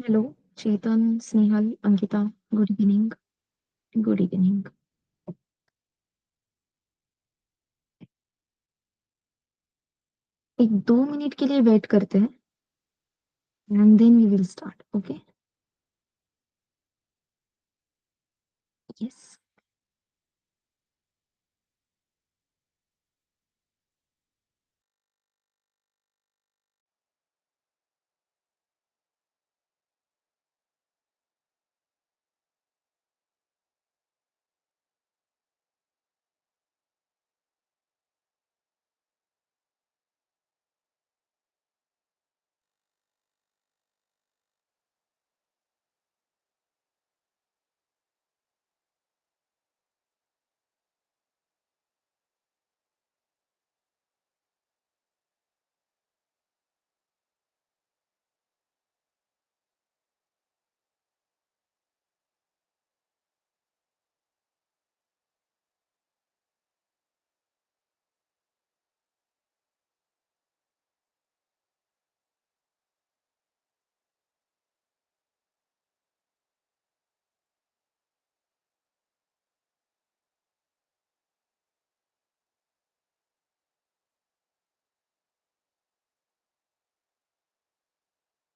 Hello, Chetan, Snehal, Ankita, good evening. Good evening. एक 2 minute के लिए वेट करते हैं and then we will start. Okay? Yes.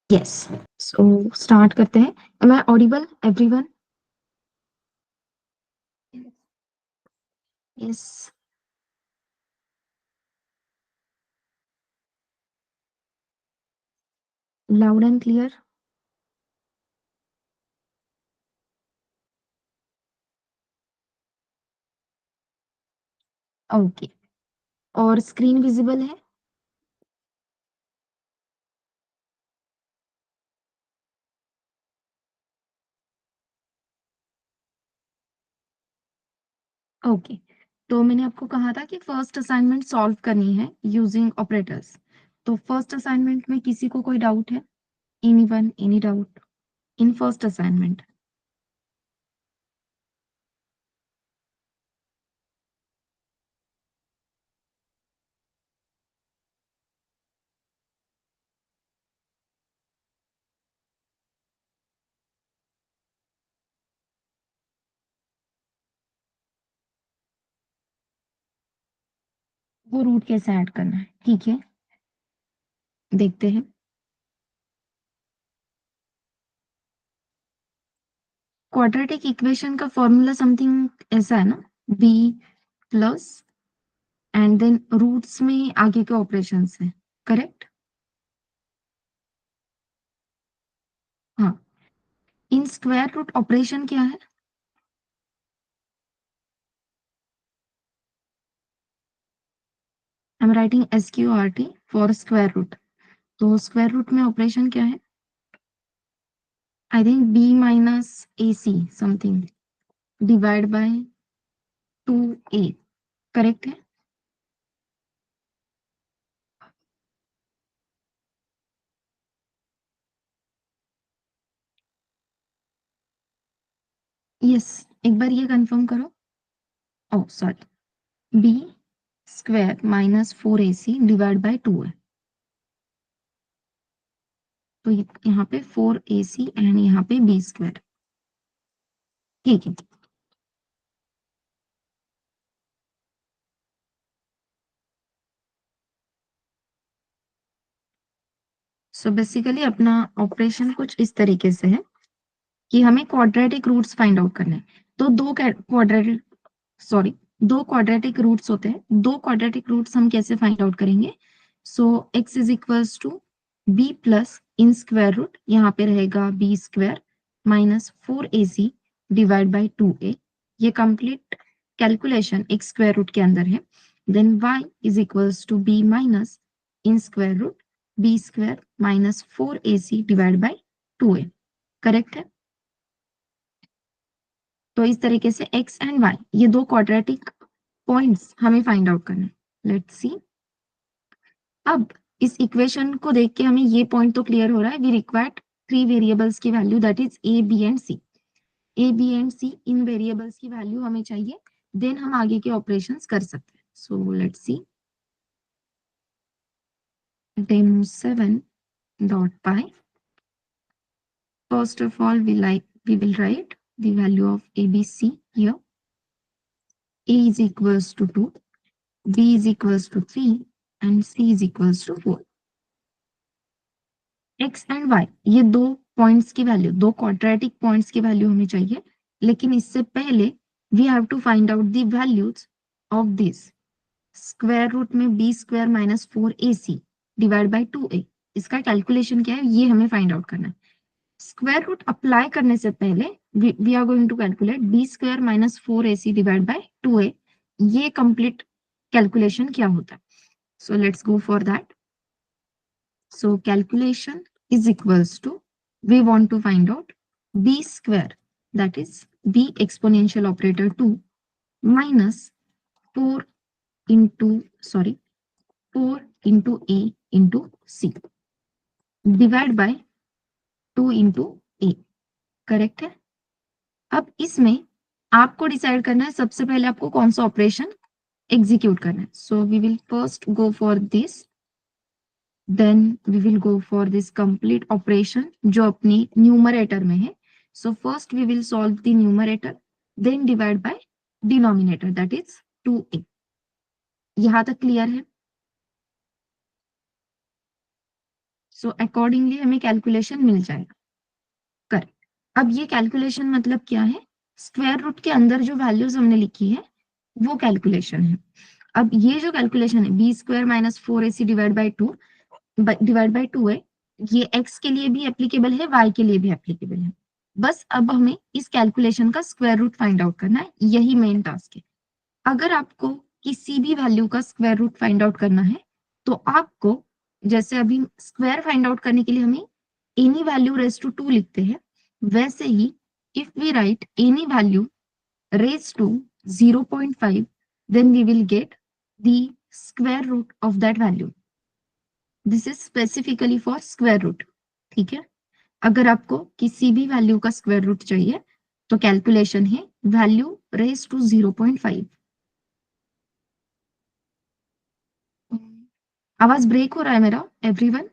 Yes. So start करते हैं। Am I audible everyone? Yes. Loud and clear. Okay. और screen visible है? Okay. तो मैंने आपको कहा था कि फर्स्ट असाइनमेंट सॉल्व करनी है यूजिंग ऑपरेटर्स। तो फर्स्ट असाइनमेंट में किसी को कोई डाउट है? Anyone, any doubt in first assignment? वो रूट कैसे ऐड करना है, ठीक है, देखते हैं। क्वाड्रेटिक इक्वेशन का फॉर्मूला समथिंग ऐसा है ना, b plus and then roots में आगे के ऑपरेशंस है, करेक्ट? हाँ। इन स्क्वायर रूट ऑपरेशन क्या है? I am writing SQRT for square root. तो स्क्वायर रूट में ऑपरेशन क्या है? I think B - AC something divide by 2A, correct है? यस। एक बार ये कंफर्म करो। Oh sorry, B square -4AC divide by 2 है। तो यहाँ पे 4AC एंड यहाँ पे B स्क्वायर। ठीक है। सो बेसिकली अपना ऑपरेशन कुछ इस तरीके से है कि हमें क्वाड्रेटिक रूट्स फाइंड आउट करने हैं। तो दो क्वाड्रेटिक, सॉरी, दो क्वाड्रेटिक रूट्स होते हैं। दो क्वाड्रेटिक रूट्स हम कैसे फाइंड आउट करेंगे? So x is equals to b plus in square root, यहाँ पे रहेगा B square -4AC divide by 2A। ये complete calculation x square root के अंदर है। Then y is equals to b minus in square root b square -4AC divide by 2A, correct है? तो इस तरीके से x एंड y ये दो क्वाड्रेटिक पॉइंट्स हमें फाइंड आउट करना है। Let's see. अब इस इक्वेशन को देख के हमें ये पॉइंट तो क्लियर हो रहा है, वी रिक्वायर्ड 3 वेरिएबल्स की value, that is a b and c। a b and c in variables की वैल्यू हमें चाहिए, देन हम आगे के ऑपरेशंस कर सकते हैं। So let's see. Demo 7 dot pi First of all, we will write the value of ABC here. A is equals to 2, B is equals to 3 and C is equals to 4. X and Y ये दो points की value, दो quadratic points की value हमें चाहिए, लेकिन इससे पहले we have to find out the values of this square root में B square minus 4AC divide by 2A। इसका कैलकुलेशन क्या है ये हमें फाइंड आउट करना है। स्क्वायर रूट अप्लाई करने से पहले we are going to calculate b square minus 4AC divide by 2A। ये कंप्लीट कैलकुलेशन क्या होता है? So let's go for that. So calculation is equals to, we want to find out b square, that is b exponential operator 2 minus 4 into, sorry, 4 into a into c divide by 2 into a, correct है? अब इसमें आपको decide करना है सबसे पहले आपको कौन सा ऑपरेशन एग्जीक्यूट करना है। So we will first go for this, then we will go for this complete operation जो अपनी न्यूमरेटर में है। So first we will solve the numerator, then divide by denominator, that is 2a। यहां तक clear है? So accordingly हमें calculation मिल जाएगा। Correct. अब ये कैलकुलेशन मतलब क्या है? स्क्वायर रूट के अंदर जो वैल्यूज हमने लिखी है वो कैलकुलेशन है। अब ये जो कैलकुलेशन है b square minus 4AC divide by 2 है, ये x के लिए भी एप्लीकेबल है, y के लिए भी एप्लीकेबल है। बस अब हमें इस कैलकुलेशन का स्क्वायर रूट फाइंड आउट करना है, यही मेन टास्क है। अगर आपको किसी भी वैल्यू का स्क्वायर रूट फाइंड आउट करना है तो आपको, जैसे अभी स्क्वायर फाइंड आउट करने के लिए हमें एनी वैल्यू रेज टू 2 लिखते हैं, वैसे ही if we write any value raise to 0.5 then we will get the square root of that value. This is specifically for square root. ठीक है? अगर आपको किसी भी वैल्यू का स्क्वायर रूट चाहिए तो कैलकुलेशन है वैल्यू रेज टू 0.5। आवाज ब्रेक हो रहा है मेरा एवरीवन?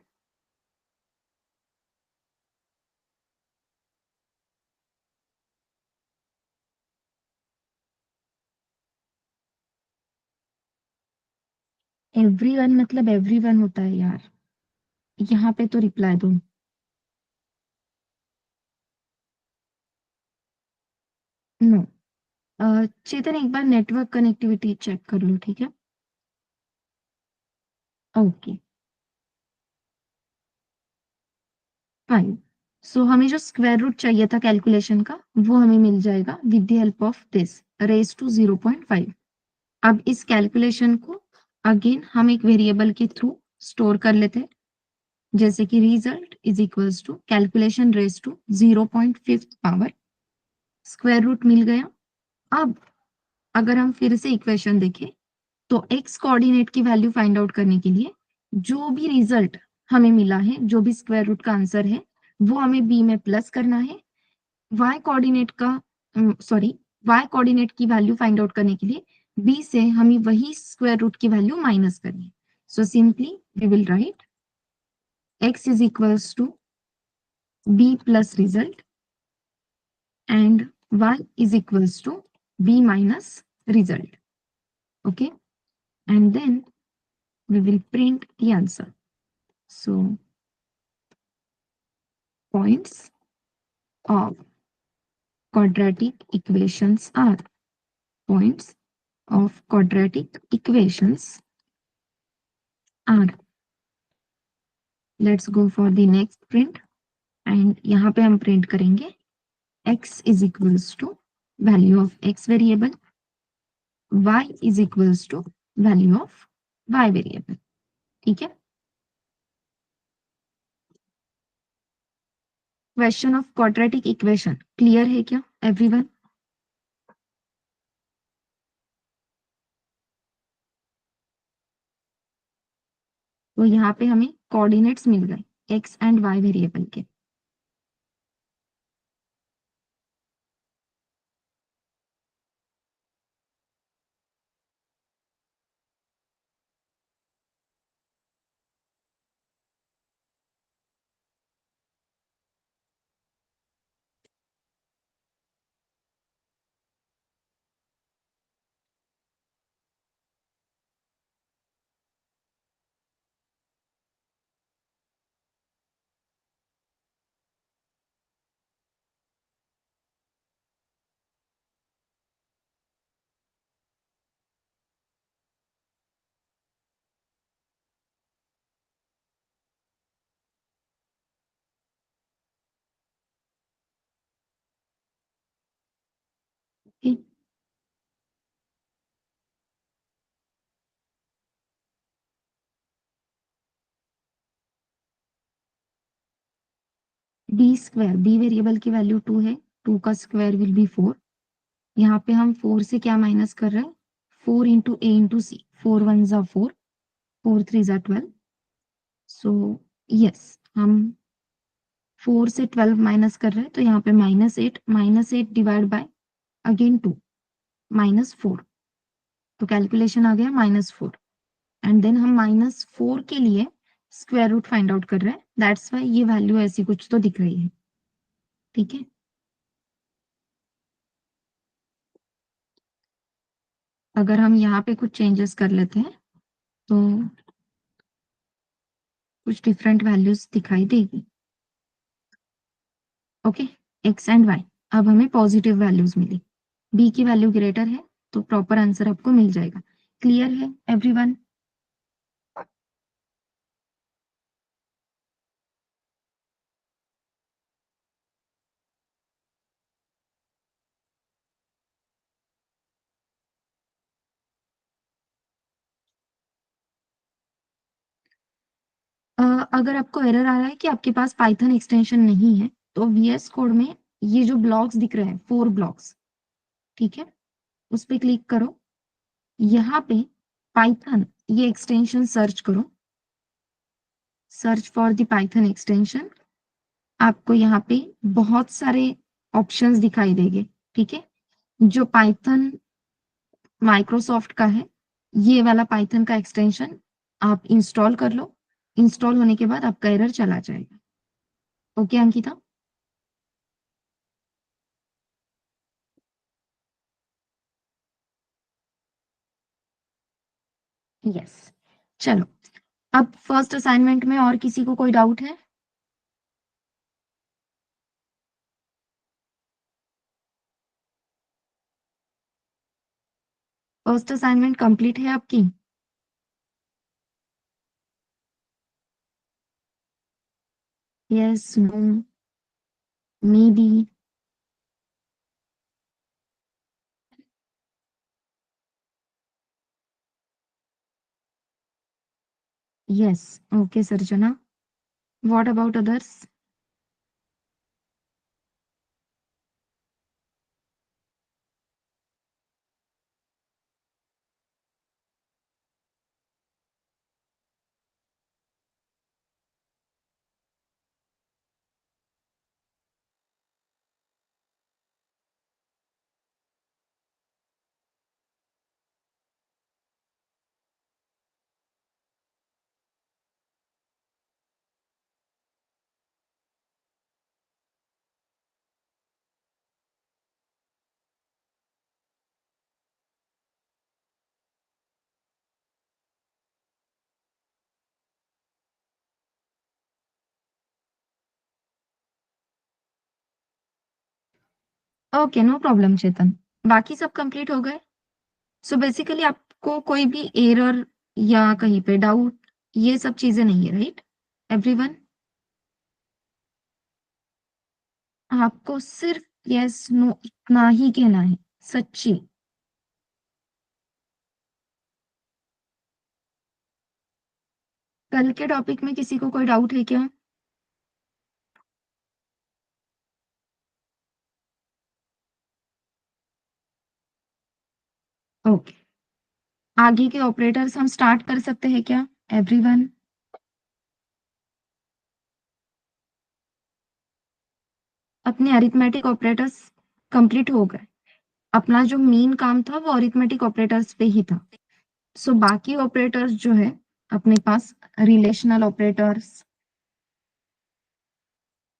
एवरीवन मतलब एवरीवन होता है यार, यहाँ पे तो रिप्लाई दो। नो। चेतन एक बार नेटवर्क कनेक्टिविटी चेक कर लो, ठीक है? Okay fine. सो हमें जो स्क्वायर रूट चाहिए था कैलकुलेशन का वो हमें मिल जाएगा with the help of this raise to 0.5। अब इस कैलकुलेशन को अगेन हम एक वेरिएबल के थ्रू स्टोर कर लेते हैं, जैसे कि result is equals to calculation raise to 0.5 power, square root मिल गया। अब अगर हम फिर से इक्वेशन देखें तो एक्स कोऑर्डिनेट की वैल्यू फाइंड आउट करने के लिए जो भी रिजल्ट हमें मिला है, जो भी स्क्वायर रूट का आंसर है, वो हमें बी में प्लस करना है। वाई कोऑर्डिनेट का, सॉरी, वाई कोऑर्डिनेट की वैल्यू फाइंड आउट करने के लिए बी से हमें वही स्क्वायर रूट की वैल्यू माइनस करनी है। So simply we will write x is equals to b plus result and y is equals to b minus result. Okay, and then we will print the answer. So points of quadratic equations are, points of quadratic equations are, let's go for the next print and यहाँ पे हम print करेंगे x is equals to value of x variable, y is equals to value of y variable। ठीक है? Question of quadratic equation clear है क्या everyone? तो यहाँ पे हमें कोऑर्डिनेट्स मिल गए x एंड y वेरिएबल के। ठीक। बी स्क्वायर, बी वेरिएबल की वैल्यू 2 है, 2 का स्क्वायर विल बी 4। यहाँ पे हम 4 से क्या माइनस कर रहे हैं? 4 इंटू ए इंटू सी, 4 वन जा 4, 4 थ्री जा 12। सो यस, हम 4 से 12 माइनस कर रहे हैं, तो यहाँ पे -8 डिवाइड बाय अगेन 2, -4। तो कैलकुलेशन आ गया -4। एंड देन हम -4 के लिए स्क्वायर रूट फाइंड आउट कर रहे हैं, दैट्स वाई ये वैल्यू ऐसी कुछ तो दिख रही है। ठीक है, अगर हम यहाँ पे कुछ चेंजेस कर लेते हैं तो कुछ डिफरेंट वैल्यूज दिखाई देगी। ओके, एक्स एंड वाई, अब हमें पॉजिटिव वैल्यूज मिली, बी की वैल्यू ग्रेटर है, तो प्रॉपर आंसर आपको मिल जाएगा। क्लियर है एवरीवन? अगर आपको एरर आ रहा है कि आपके पास पाइथन एक्सटेंशन नहीं है, तो वीएस कोड में ये जो ब्लॉक्स दिख रहे हैं, 4 ब्लॉक्स, ठीक है, उस पे क्लिक करो। यहाँ पे पाइथन ये एक्सटेंशन सर्च करो, search for the Python extension. आपको यहाँ पे बहुत सारे ऑप्शंस दिखाई देंगे, ठीक है। जो पाइथन माइक्रोसॉफ्ट का है, ये वाला पाइथन का एक्सटेंशन आप इंस्टॉल कर लो। इंस्टॉल होने के बाद आपका एरर चला जाएगा। ओके अंकिता? यस। चलो, अब फर्स्ट असाइनमेंट में और किसी को कोई डाउट है? फर्स्ट असाइनमेंट कंप्लीट है आपकी? Yes, no, may be? Yes. Okay Sarjana, what about others? Okay, no problem Chetan, बाकी सब कंप्लीट हो गए। सो बेसिकली आपको कोई भी एरर या कहीं पे डाउट, ये सब चीजें नहीं है, राइट एवरीवन? आपको सिर्फ यस नो इतना ही कहना है, सच्ची। कल के टॉपिक में किसी को कोई डाउट है क्या? ओके, आगे के ऑपरेटर्स हम स्टार्ट कर सकते हैं क्या एवरीवन? अपने अरिथमेटिक ऑपरेटर्स कंप्लीट हो गए। अपना जो मेन काम था वो अरिथमेटिक ऑपरेटर्स पे ही था। सो बाकी ऑपरेटर्स जो है अपने पास, रिलेशनल ऑपरेटर्स,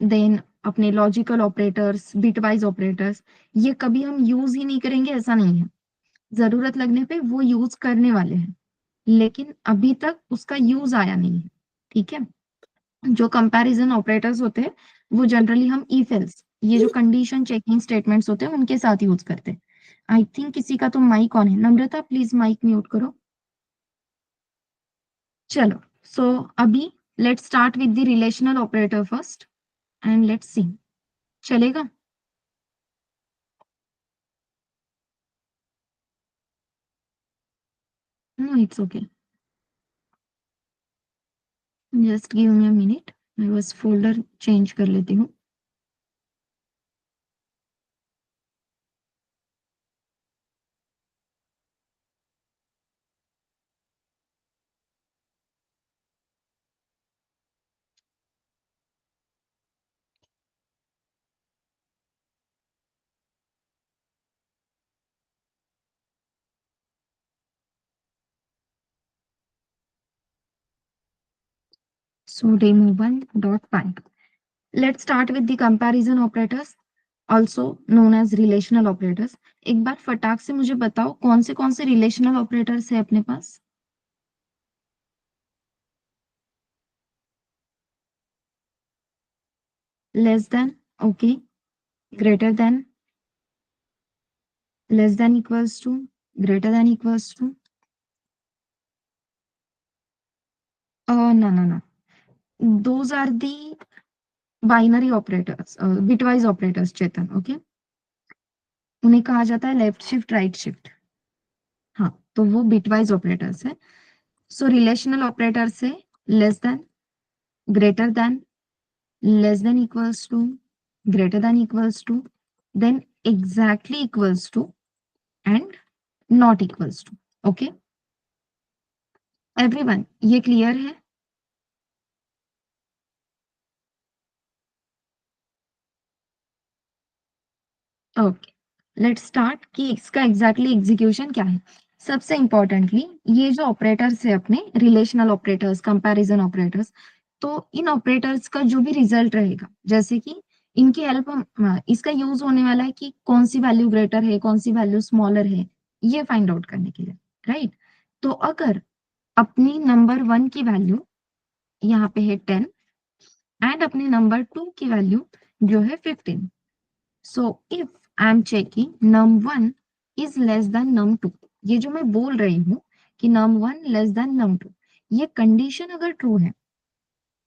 देन अपने लॉजिकल ऑपरेटर्स, बिटवाइज ऑपरेटर्स, ये कभी हम यूज ही नहीं करेंगे ऐसा नहीं है। जरूरत लगने पे वो यूज करने वाले हैं, लेकिन अभी तक उसका यूज आया नहीं है। ठीक है, जो कंपैरिजन ऑपरेटर्स होते हैं वो जनरली हम इफ एल्स, ये जो कंडीशन चेकिंग स्टेटमेंट्स होते हैं उनके साथ यूज करते हैं। आई थिंक किसी का तो माइक ऑन है, नम्रता प्लीज माइक म्यूट करो। चलो, सो अभी let's start with the relational operator first and let's see, चलेगा? No it's okay, just give me a minute, मैं बस फोल्डर चेंज कर लेती हूँ। So demo 1.5. Let's start with the comparison operators, also known as relational operators. एक बार फटाक से मुझे बताओ कौन से relational operators है अपने पास? Less than, okay. Greater than, less than equals to, greater than equals to. No, no, no. Those are the binary operators, bitwise operators, Chetan, okay. उन्हें कहा जाता है लेफ्ट शिफ्ट राइट शिफ्ट। हाँ, तो वो bitwise operators है। सो relational operator से less than, greater than, less than equals to, greater than equals to, then exactly equals to, and not equals to. Okay, everyone, ये clear है? Okay, let's start कि इसका exactly execution क्या है। सबसे importantly ये जो ऑपरेटर्स है अपने रिलेशनल ऑपरेटर्स, कंपैरिजन ऑपरेटर्स, तो इन ऑपरेटर्स का जो भी रिजल्ट रहेगा, जैसे कि इनकी हेल्प हम इसका यूज होने वाला है कि कौन सी वैल्यू ग्रेटर है, कौन सी वैल्यू स्मॉलर है, ये फाइंड आउट करने के लिए, राइट। तो अगर अपनी नंबर 1 की वैल्यू यहाँ पे है 10 एंड अपने नंबर 2 की वैल्यू जो है 15, so if I am checking num1 is less than num2, ये जो मैं बोल रही हूँ कि num1 लेस देन num2, ये कंडीशन अगर ट्रू है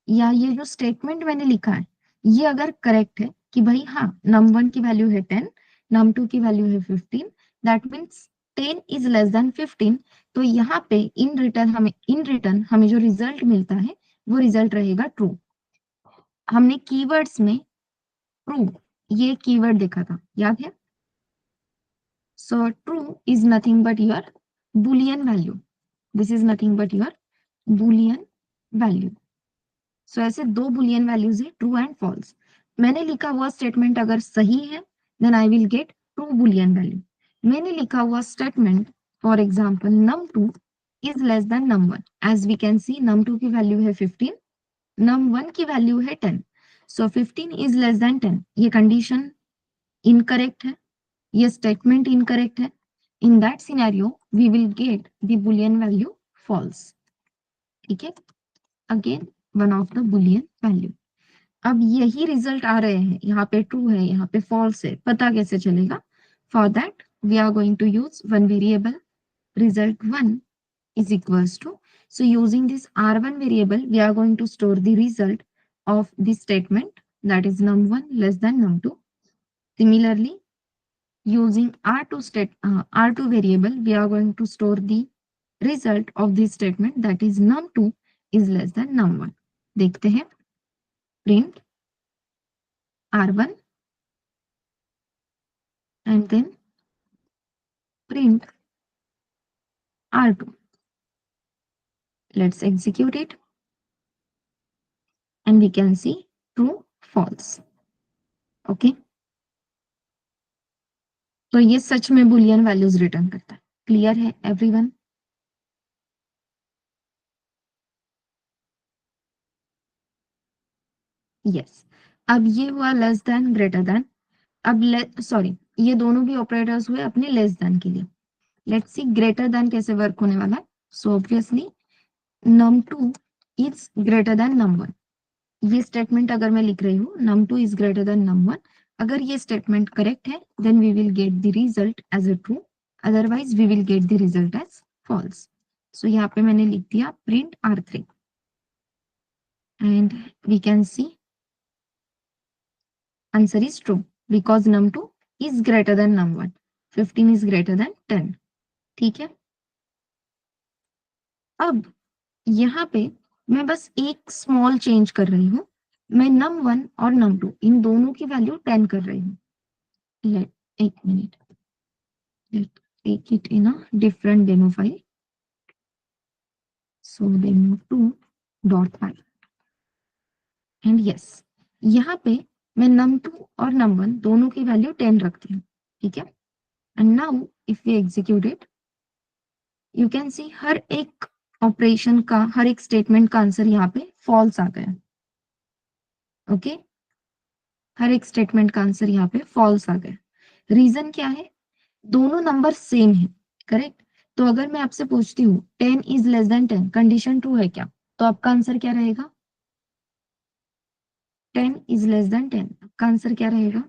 या ये जो स्टेटमेंट मैंने लिखा है ये अगर करेक्ट है कि भाई हाँ num1 की वैल्यू है 10, num2 की वैल्यू है 15, that means 10 is less than 15, तो यहाँ पे इन रिटर्न हमें जो रिजल्ट मिलता है वो रिजल्ट रहेगा ट्रू। हमने कीवर्ड्स में ट्रू ये कीवर्ड देखा था, याद है? So true is nothing but your Boolean value. This is nothing but your Boolean value. So ऐसे दो Boolean values है, true and false. मैंने लिखा हुआ स्टेटमेंट अगर सही है, then I will get true Boolean value. मैंने लिखा हुआ statement, for example, num2 is less than num1. As we can see, num2 की वैल्यू है 15, num1 की वैल्यू है 10. So 15 is less than 10. ये कंडीशन इनकरेक्ट है, ये स्टेटमेंट इनकरेक्ट है। In that scenario we will get the boolean value false. ठीक है, again one of the boolean value. अब यही रिजल्ट आ रहे हैं, यहाँ पे ट्रू है, यहाँ पे फॉल्स है, पता कैसे चलेगा? For that we are going to use one variable, result1 is equals to, so using this r1 variable we are going to store the result of this statement, that is num1 less than num2. Similarly, using R2 variable, we are going to store the result of this statement, that is num2 is less than num1. देखते हैं, print R1 and then print R2. Let's execute it and we can see true, false. Okay. तो ये सच में Boolean values return करता है। Clear है everyone? Yes. अब ये हुआ लेस देन, ग्रेटर देन। अब सॉरी, ये दोनों भी ऑपरेटर्स हुए अपने लेस देन के लिए। लेट्स सी ग्रेटर देन कैसे वर्क होने वाला है। So obviously num2 is greater than num1। ये स्टेटमेंट अगर मैं लिख रही हूँ num2 is greater than num1, अगर ये स्टेटमेंट करेक्ट है then we will get the result as a true, otherwise we will get the result as false. So यहाँ पे मैंने लिख दिया print R3 and we can see answer is true because num2 is greater than num1, 15 is greater than 10। ठीक है, अब यहाँ पे मैं बस एक स्मॉल चेंज कर रही हूँ, मैं num1 और num2 इन दोनों की वैल्यू 10 कर रही हूँ। लेट एक minute, let take it in a different demo file, so demo2 dot file and yes, यहाँ पे मैं num2 और num1 दोनों की वैल्यू 10 रखती हूँ, ठीक है। And now if we execute it, you can see हर एक ऑपरेशन का, हर एक स्टेटमेंट का आंसर यहाँ पे फॉल्स आ गया। ओके, हर एक स्टेटमेंट का आंसर यहाँ पे फॉल्स आ गया। रीजन क्या है? दोनों नंबर सेम है, करेक्ट। तो अगर मैं आपसे पूछती हूँ 10 is less than 10, condition true है क्या, तो आपका आंसर क्या रहेगा? 10 इज लेस देन 10, आपका आंसर क्या रहेगा?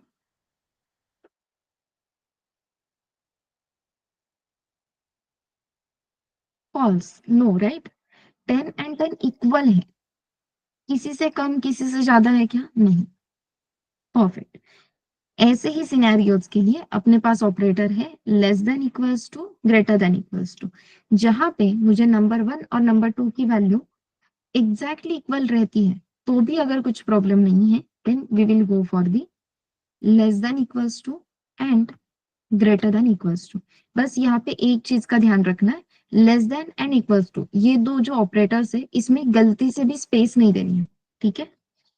False, no, right. 10 and 10 equal है, किसी से कम किसी से ज्यादा है क्या? नहीं। परफेक्ट। ऐसे ही सिनेरियोज के लिए अपने पास ऑपरेटर है less than equals to, greater than equals to, जहां पे मुझे नंबर 1 और नंबर 2 की वैल्यू एग्जैक्टली इक्वल रहती है, तो भी अगर कुछ प्रॉब्लम नहीं है, then we will go for the less than equals to and greater than equals to. बस यहाँ पे एक चीज का ध्यान रखना है, less than and equals to, ये दो जो ऑपरेटर्स है इसमें गलती से भी स्पेस नहीं देनी है, ठीक है।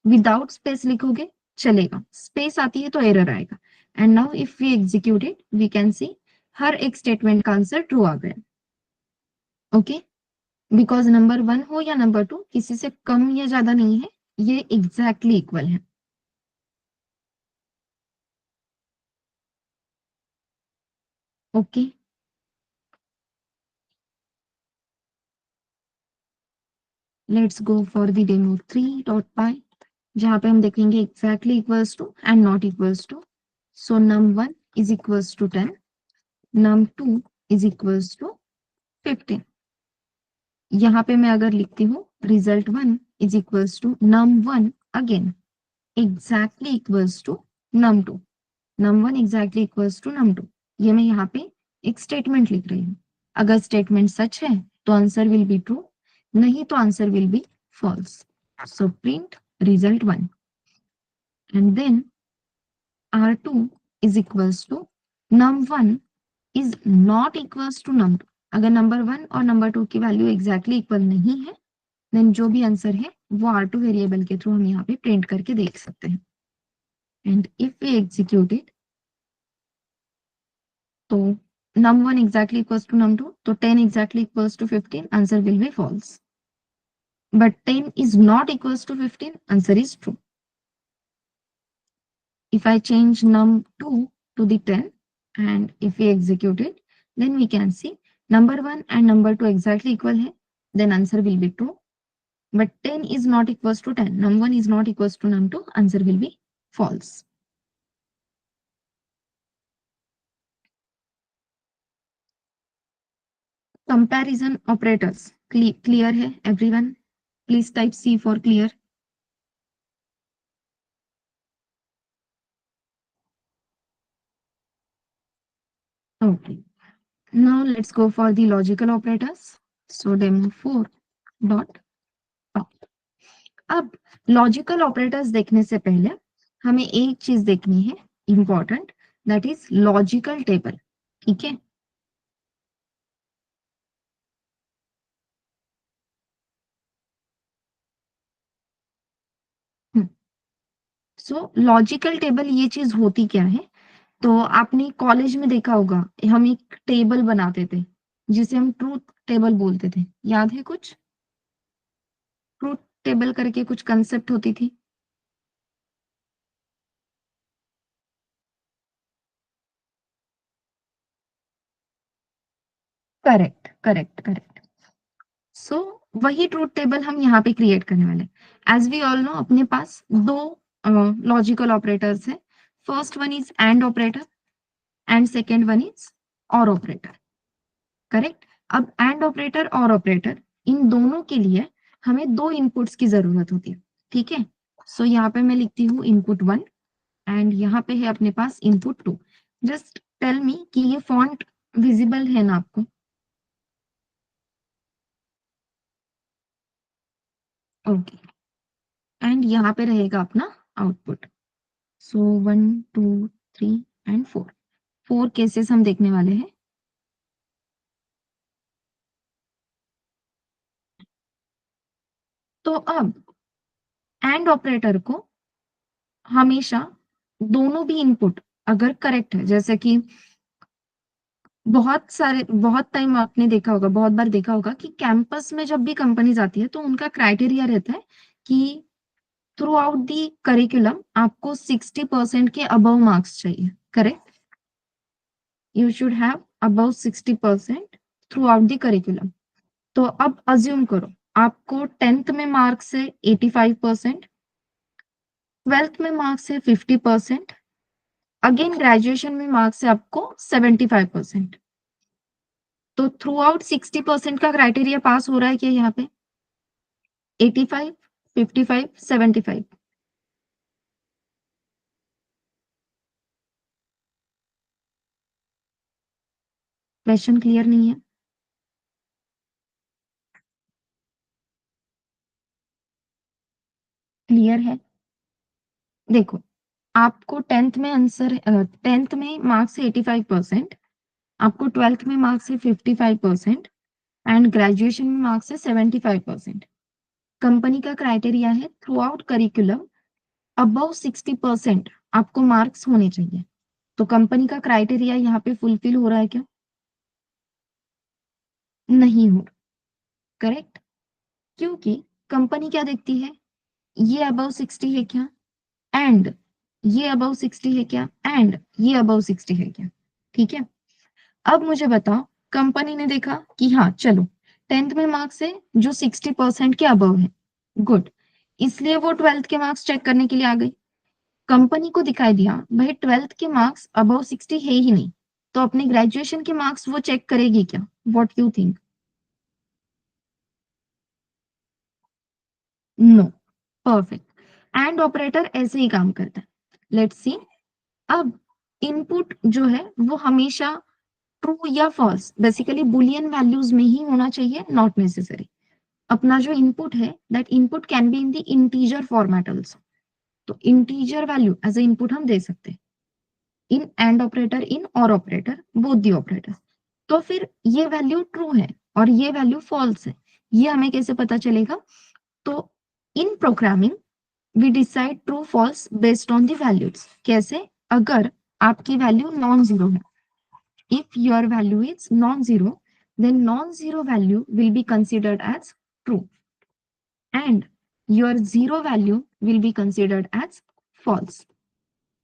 विदाउट स्पेस लिखोगे चलेगा, स्पेस आती है तो एरर आएगा। And now if we execute it, we can see हर एक स्टेटमेंट का आंसर ट्रू आ गया। ओके, बिकॉज नंबर 1 हो या नंबर 2 किसी से कम या ज्यादा नहीं है, ये एग्जैक्टली इक्वल है। Okay, let's go for the demo 3.py, जहां पे हम देखेंगे exactly equals to and not equals to. So num1 is equals to 10, num2 is equals to 15। यहाँ पे मैं अगर लिखती हूँ result 1 is equals to num1 again exactly equals to num2, num1 exactly equals to num2, ये मैं यहाँ पे एक स्टेटमेंट लिख रही हूँ। अगर स्टेटमेंट सच है तो आंसर विल बी ट्रू, नहीं तो answer will be false. So print result 1 and then R2 is equals to num1 is not equals to num2। अगर नंबर 1 और नंबर 2 की वैल्यू एग्जैक्टली इक्वल नहीं है, देन जो भी आंसर है वो R2 वेरिएबल के थ्रू हम यहाँ पे प्रिंट करके देख सकते हैं। And if we execute it, तो num1 exactly equals to num2, तो 10 exactly equals to 15, answer will be false. But 10 is not equals to 15, answer is true. If I change num2 to the 10 and if we execute it, then we can see number 1 and number 2 exactly equal hai, then answer will be true. But 10 is not equals to 10, num1 is not equals to num2, answer will be false. Comparison operators, clear hai everyone? Please type C for clear. Okay. Now let's go for the logical operators. So demo 4 dot py. अब logical operators देखने से पहले हमें एक चीज देखनी है important, that is logical table, ठीक है। सो लॉजिकल टेबल ये चीज होती क्या है, तो आपने कॉलेज में देखा होगा, हम एक टेबल बनाते थे जिसे हम ट्रूथ टेबल बोलते थे, याद है कुछ? ट्रूथ टेबल करके कुछ कंसेप्ट होती थी। Correct correct correct. सो वही ट्रूथ टेबल हम यहाँ पे क्रिएट करने वाले हैं। एज वी ऑल नो, अपने पास दो लॉजिकल ऑपरेटर्स है। First one is and operator and second one is और ऑपरेटर, करेक्ट। अब एंड ऑपरेटर और ऑपरेटर, इन दोनों के लिए हमें दो इनपुट्स की जरूरत होती है, ठीक है। सो यहाँ पे मैं लिखती हूँ इनपुट 1 एंड यहाँ पे है अपने पास इनपुट 2। जस्ट टेल मी कि ये फॉन्ट विजिबल है ना आपको? ओके, एंड यहाँ पे रहेगा अपना आउटपुट। सो 1 2 3 एंड 4, 4 केसेस हम देखने वाले हैं। तो अब एंड ऑपरेटर को हमेशा दोनों भी इनपुट अगर करेक्ट है, जैसे कि बहुत टाइम आपने देखा होगा, बहुत बार देखा होगा कि कैंपस में जब भी कंपनीज आती है तो उनका क्राइटेरिया रहता है कि थ्रू आउट दी करिकुलम आपको 60% के अबव मार्क्स चाहिए, correct? You should have above 60% through out the curriculum. तो अब अज्यूम करो आपको टेंथ में मार्क्स है 85%, ट्वेल्थ में मार्क्स है 50%, अगेन ग्रेजुएशन में मार्क्स है आपको 75%। तो थ्रू आउट 60% का क्राइटेरिया पास हो रहा है क्या यहाँ पे? 85, 55, 75। क्वेश्चन क्लियर नहीं है? क्लियर है? देखो, आपको टेंथ में मार्क्स है 85%, आपको ट्वेल्थ में मार्क्स है 55% एंड ग्रेजुएशन में मार्क्स है 75%। कंपनी का क्राइटेरिया है थ्रू आउट करिकुलम अबव 60% आपको मार्क्स होने चाहिए। तो कंपनी का क्राइटेरिया यहाँ पे फुलफिल हो रहा है क्या? नहीं हो, करेक्ट? क्योंकि कंपनी क्या देखती है, ये अबव 60 है क्या, एंड ये अबव 60 है क्या, एंड ये अबव 60 है क्या। ठीक है, अब मुझे बताओ, कंपनी ने देखा कि हाँ चलो टेंथ में मार्क्स है जो 60% के अबव है, गुड, इसलिए वो ट्वेल्थ के मार्क्स चेक करने के लिए आ गई। कंपनी को दिखाई दिया भाई ट्वेल्थ के मार्क्स अबव 60 है ही नहीं, तो अपने ग्रेजुएशन के मार्क्स वो चेक करेगी क्या? What you think? No. Perfect. And operator ऐसे ही काम करता है। लेट्स सी, अब इनपुट जो है वो हमेशा ट्रू या फॉल्स, बेसिकली बुलियन वैल्यूज में ही होना चाहिए, नॉट नेसेसरी। अपना जो इनपुट है that input can be in the integer format also. तो integer value as a input हम दे सकते हैं इन एंड ऑपरेटर, इन और ऑपरेटर, बोथ दी ऑपरेटर। तो फिर ये वैल्यू ट्रू है और ये वैल्यू फॉल्स है, ये हमें कैसे पता चलेगा? तो in programming we decide true false based on the values. कैसे? अगर आपकी वैल्यू नॉन जीरो है, if your value is non-zero, then non-zero value will be considered as true and your zero value will be considered as false.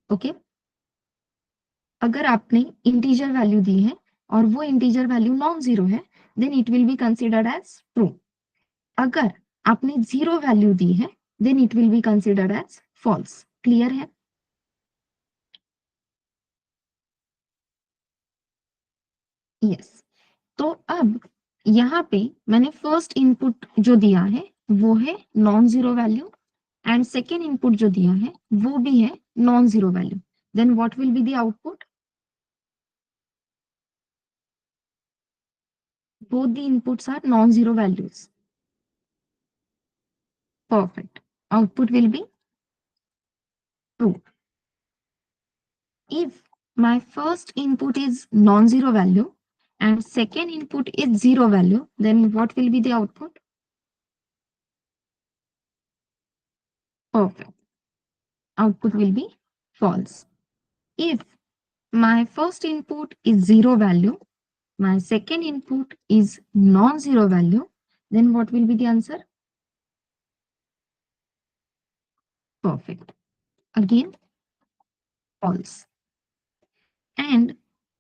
Okay? अगर आपने integer value दी है और वो इंटीजर वैल्यू नॉन जीरो है, then it will be considered as true. अगर आपने zero value दी है, then it will be considered as false. Clear है? यस। तो अब यहाँ पे मैंने फर्स्ट इनपुट जो दिया है वो है non zero value, and second input जो दिया है वो भी है non zero value. Then what will be the output? Both the inputs are non zero values. Perfect. Output will be true. If my first input is non-zero value and second input is zero value, then what will be the output? Perfect. Output will be false. If my first input is zero value, my second input is non-zero value, then what will be the answer? Perfect. Again, false. And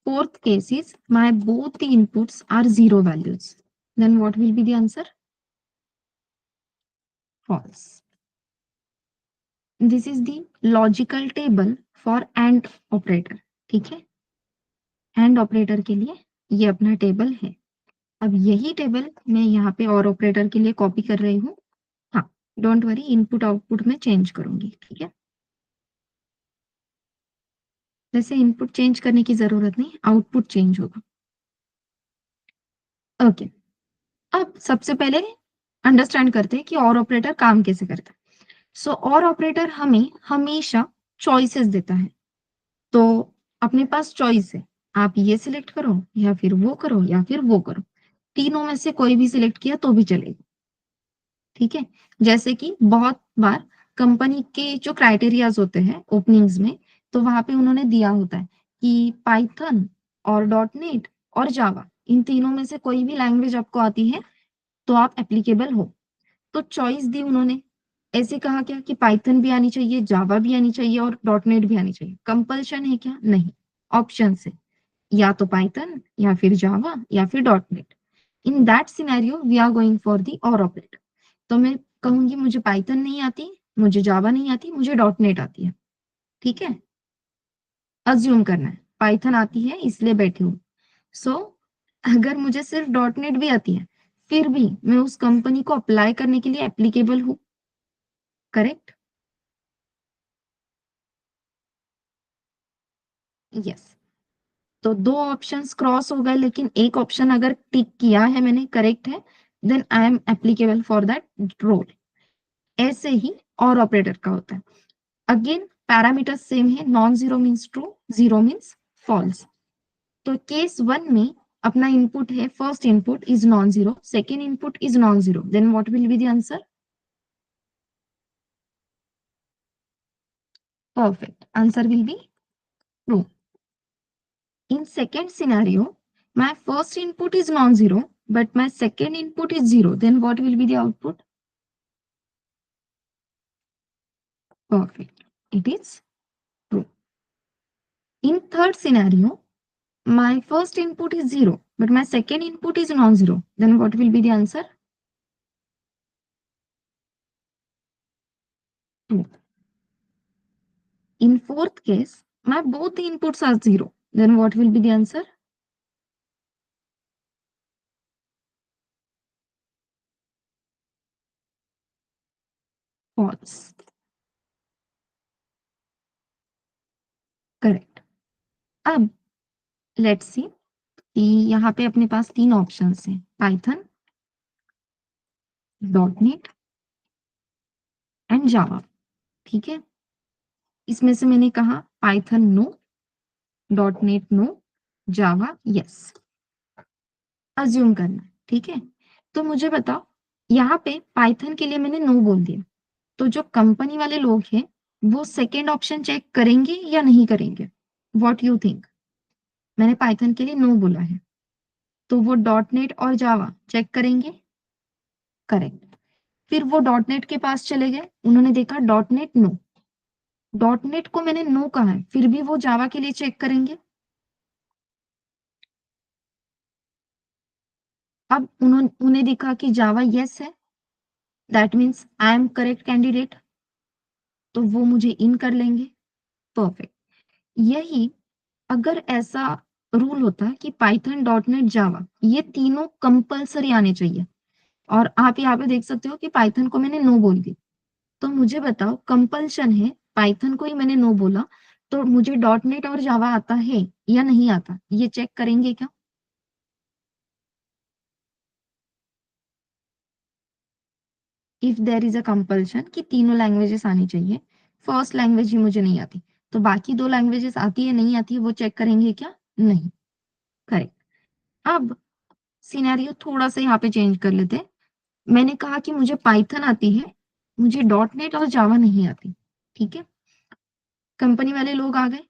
fourth case is my both the inputs are zero values. Then what will be the answer? False. This is the logical table for and operator. ठीक है, and operator के लिए ये अपना table है। अब यही table मैं यहाँ पे और ऑपरेटर के लिए कॉपी कर रही हूँ। हाँ, डोंट वरी, इनपुट आउटपुट में चेंज करूंगी। ठीक है, वैसे इनपुट चेंज करने की जरूरत नहीं, आउटपुट चेंज होगा। ओके, अब सबसे पहले अंडरस्टैंड करते हैं कि और ऑपरेटर काम कैसे करता है। सो और ऑपरेटर हमें हमेशा चॉइसेस देता है। तो अपने पास चॉइस है, आप ये सिलेक्ट करो या फिर वो करो या फिर वो करो, तीनों में से कोई भी सिलेक्ट किया तो भी चलेगा। ठीक है, जैसे कि बहुत बार कंपनी के जो क्राइटेरियाज होते हैं ओपनिंग्स में, तो वहां पे उन्होंने दिया होता है कि पाइथन और डॉट नेट और जावा, इन तीनों में से कोई भी लैंग्वेज आपको आती है तो आप एप्लीकेबल हो। तो चॉइस दी उन्होंने, ऐसे कहा क्या कि पाइथन भी आनी चाहिए, जावा भी आनी चाहिए और डॉट नेट भी आनी चाहिए। कंपल्शन है क्या? नहीं, ऑप्शन है, या तो पाइथन या फिर जावा या फिर dot net. In that scenario we are going for the or operator. तो मैं कहूंगी मुझे पाइथन नहीं आती, मुझे जावा नहीं आती, मुझे डॉट नेट आती है। ठीक है, अज्यूम करना है पाइथन आती है इसलिए बैठी हूँ। सो अगर मुझे सिर्फ डॉट नेट भी आती है, फिर भी मैं उस कंपनी को अप्लाई करने के लिए एप्लीकेबल हूँ। करेक्ट? यस। तो दो ऑप्शंस क्रॉस हो गए, लेकिन एक ऑप्शन अगर टिक किया है मैंने, करेक्ट है, then I am applicable for that role. ऐसे ही और ऑपरेटर का होता है। अगेन पैरामीटर सेम है, non zero means true, zero means false. तो केस वन में अपना इनपुट है, first input is non zero, second input is non zero, then what will be the answer? Perfect, answer will be true. In second scenario, my first input is non-zero, but my second input is zero. Then what will be the output? Perfect. It is true. In third scenario, my first input is zero, but my second input is non-zero. Then what will be the answer? True. In fourth case, my both the inputs are zero. Then what will be the answer? False. Correct. अब let's see कि यहाँ पे अपने पास तीन options हैं, Python, dot net and Java. ठीक है, इसमें से मैंने कहा Python no, dot net no, Java yes, assume करना है। ठीक है, तो मुझे बताओ, यहाँ पे पाइथन के लिए मैंने नो बोल दिया, तो जो कंपनी वाले लोग हैं वो सेकेंड ऑप्शन चेक करेंगे या नहीं करेंगे? What you think? मैंने पाइथन के लिए नो बोला है, तो वो डॉट नेट और जावा चेक करेंगे। करेक्ट। फिर वो डॉट नेट के पास चले गए, उन्होंने देखा dot net no, dot net को मैंने नो कहा है, फिर भी वो जावा के लिए चेक करेंगे। अब उन्होंने उन्हें देखा कि जावा यस है, that means I am correct candidate, तो वो मुझे इन कर लेंगे। परफेक्ट। यही अगर ऐसा रूल होता कि पाइथन, डॉट नेट, जावा ये तीनों कंपलसरी आने चाहिए, और आप यहाँ पे देख सकते हो कि पाइथन को मैंने नो बोल दी, तो मुझे बताओ कंपल्शन है, पाइथन को ही मैंने नो बोला, तो मुझे डॉट नेट और जावा आता है या नहीं आता, ये चेक करेंगे क्या? If there is a compulsion कि तीनों लैंग्वेजेस आनी चाहिए, फर्स्ट लैंग्वेज ही मुझे नहीं आती, तो बाकी दो लैंग्वेजेस आती है नहीं आती है वो चेक करेंगे क्या? नहीं। करेक्ट। अब सिनेरियो थोड़ा सा यहाँ पे चेंज कर लेते हैं। मैंने कहा कि मुझे पाइथन आती है, मुझे डॉट नेट और जावा नहीं आती। ठीक है, कंपनी वाले लोग आ गए,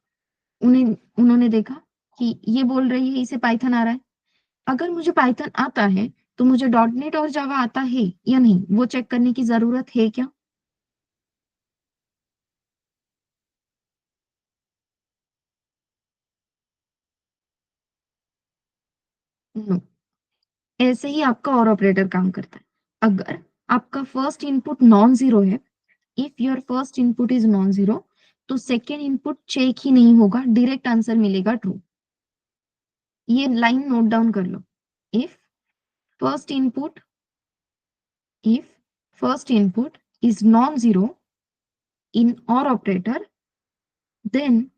उन्हें उन्होंने देखा कि ये बोल रही है इसे पाइथन आ रहा है, अगर मुझे पाइथन आता है तो मुझे डॉट नेट और जावा आता है या नहीं, वो चेक करने की जरूरत है क्या? नो। ऐसे ही आपका और ऑपरेटर काम करता है। अगर आपका फर्स्ट इनपुट नॉन जीरो है, if your first input is non zero, तो सेकेंड इनपुट चेक ही नहीं होगा, डायरेक्ट आंसर मिलेगा ट्रू। ये लाइन नोट डाउन कर लो। If first input if first input is non zero in OR operator, then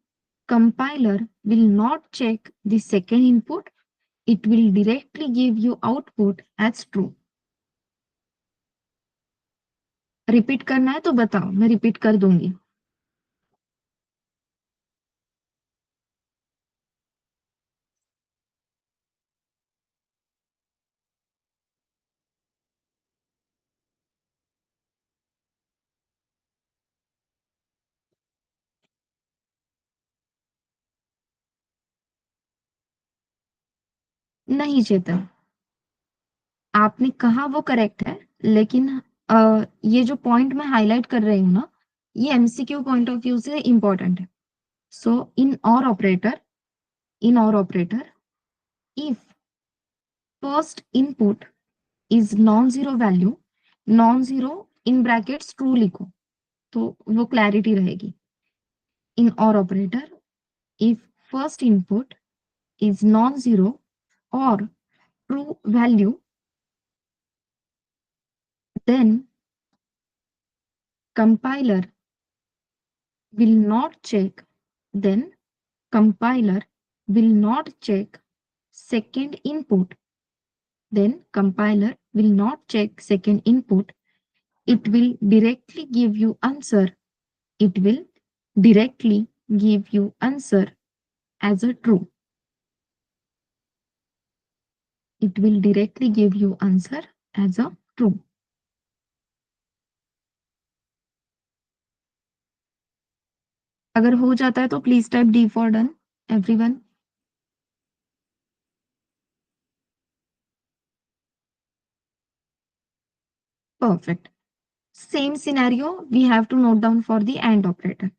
compiler will not check the second input. It will directly give you output as true. Repeat करना है तो बताओ, मैं repeat कर दूंगी। नहीं चेतन, आपने कहा वो करेक्ट है, लेकिन ये जो पॉइंट मैं हाईलाइट कर रही हूँ ना, ये एमसीक्यू पॉइंट ऑफ व्यू से इंपॉर्टेंट है। सो इन और operator if first input is non zero value, non zero in brackets true लिखो, तो वो क्लैरिटी रहेगी। इन और operator if first input is non-zero or true value, then compiler will not check, then compiler will not check second input, then compiler will not check second input. It will directly give you answer. It will directly give you answer as a true. It will directly give you answer as a true. अगर हो जाता है तो please type D for done everyone. Perfect. Same scenario we have to note down for the and operator.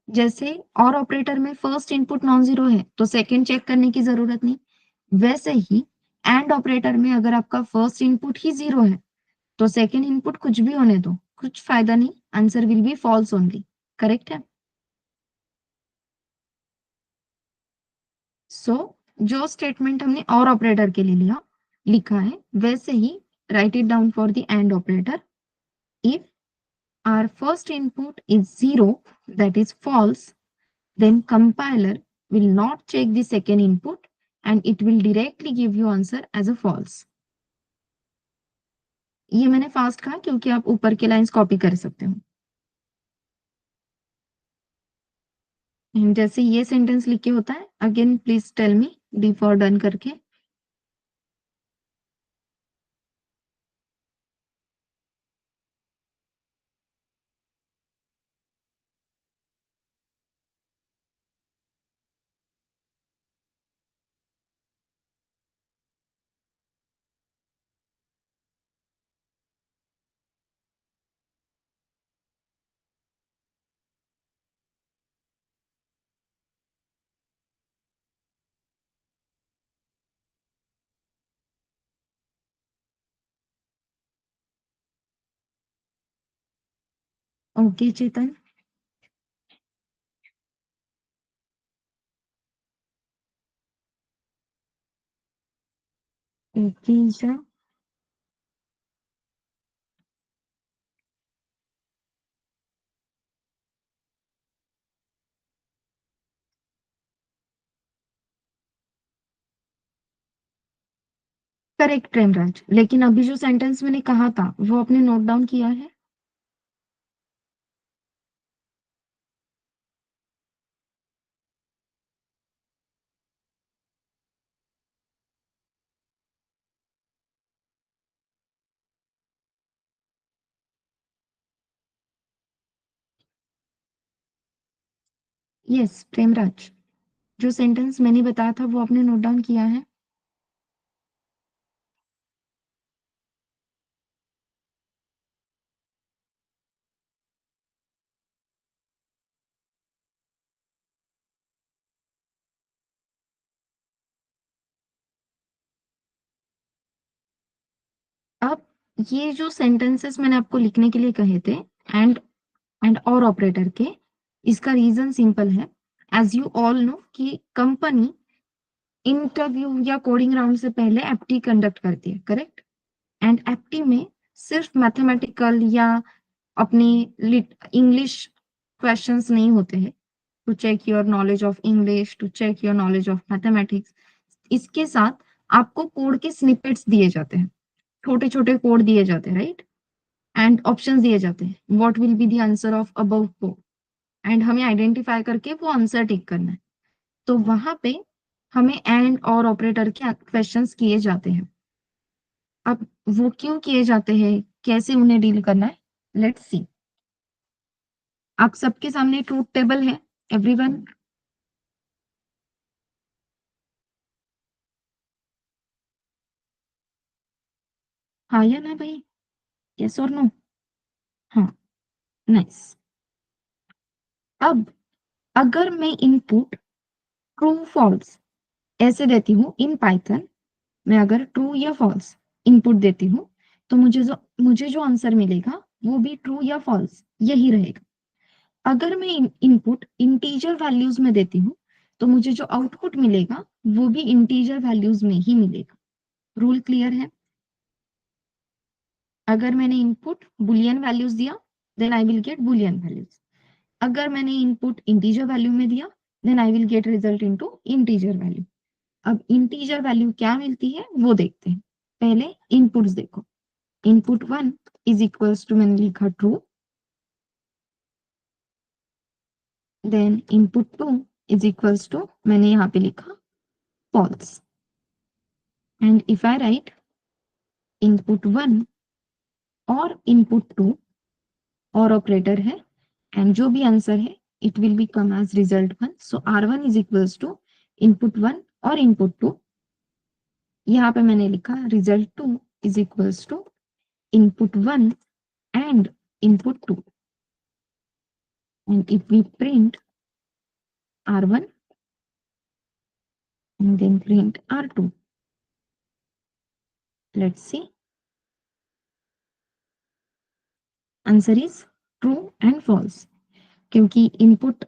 जैसे or operator में first input non zero है तो second check करने की जरूरत नहीं, वैसे ही एंड ऑपरेटर में अगर आपका फर्स्ट इनपुट ही जीरो है तो सेकंड इनपुट कुछ भी होने दो, कुछ फायदा नहीं, answer will be false only. Correct है? सो जो स्टेटमेंट हमने और ऑपरेटर के लिए लिखा है, वैसे ही write it down for the and operator. If our first input is 0, that is false, then compiler will not check the second input and it will directly give you answer as a false। ये मैंने fast कहा क्योंकि आप ऊपर के lines copy कर सकते हो। And जैसे ये सेंटेंस लिख के होता है, again please tell me D for done करके। Okay Chetan. Okay Isha. Correct Premraj, लेकिन अभी जो सेंटेंस मैंने कहा था वो आपने नोट डाउन किया है? यस प्रेमराज, जो सेंटेंस मैंने बताया था वो आपने नोट डाउन किया है? अब ये जो सेंटेंसेस मैंने आपको लिखने के लिए कहे थे, एंड और ऑपरेटर के, इसका रीजन सिंपल है। एज यू ऑल नो कि कंपनी इंटरव्यू या कोडिंग राउंड से पहले एप्टी कंडक्ट करती है, करेक्ट? एंड एप्टी में सिर्फ मैथमेटिकल या अपनी इंग्लिश क्वेश्चंस नहीं होते हैं to check your knowledge of English, to check your knowledge of mathematics. इसके साथ आपको कोड के स्निपेट्स दिए जाते हैं, छोटे छोटे कोड दिए जाते हैं, राइट? एंड ऑप्शंस दिए जाते हैं, what will be the answer of above four, and हमें आइडेंटिफाई करके वो आंसर टिक करना है। तो वहां पे हमें एंड और ऑपरेटर के क्वेश्चंस किए जाते हैं। अब वो क्यों किए जाते हैं, कैसे उन्हें डील करना है, लेट्स सी। आप सबके सामने ट्रूथ टेबल है, एवरीवन? हाँ या ना भाई, यस और नो? हाँ, नाइस। अब अगर मैं इनपुट ट्रू फॉल्स ऐसे देती हूँ इन पाइथन, मैं अगर ट्रू या फॉल्स इनपुट देती हूँ, तो मुझे जो आंसर मिलेगा वो भी ट्रू या फॉल्स यही रहेगा। अगर मैं इनपुट इंटीजर वैल्यूज में देती हूँ, तो मुझे जो आउटपुट मिलेगा वो भी इंटीजर वैल्यूज में ही मिलेगा। रूल क्लियर है? अगर मैंने इनपुट बुलियन वैल्यूज दिया, then I will get boolean values. अगर मैंने इनपुट इंटीजर वैल्यू में दिया, then I will get result into integer value. अब इंटीजर वैल्यू क्या मिलती है वो देखते हैं। पहले इनपुट्स देखो। Input one is equals to, मैंने लिखा true, then input two is equals to, मैंने यहाँ पे लिखा false, and if I write input one or input two और ऑपरेटर है, एंड जो भी आंसर है it will be come as result one. So R one is equals to input one or input two. यहाँ पे मैंने लिखा result two is equals to input one and input 2, and if we print r1 and then print r2, let's see, answer is true and false, क्योंकि input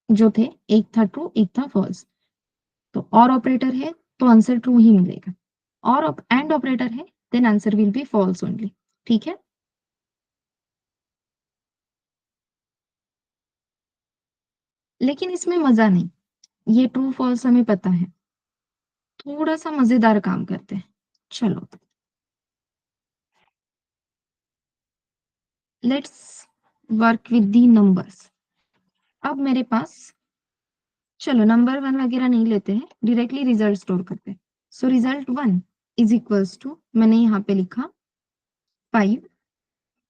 जो थे एक था true एक था फॉल्स, तो और ऑपरेटर है तो आंसर ट्रू ही मिलेगा, और एंड ऑपरेटर है then answer will be false only. ठीक है, लेकिन इसमें मजा नहीं, ये ट्रू फॉल्स हमें पता है, थोड़ा सा मजेदार काम करते हैं। चलो, let's work with the numbers. अब मेरे पास, चलो नंबर वन वगैरह नहीं लेते हैं, डायरेक्टली रिजल्ट स्टोर करते हैं। So result one is equals to, मैंने यहाँ पे लिखा 5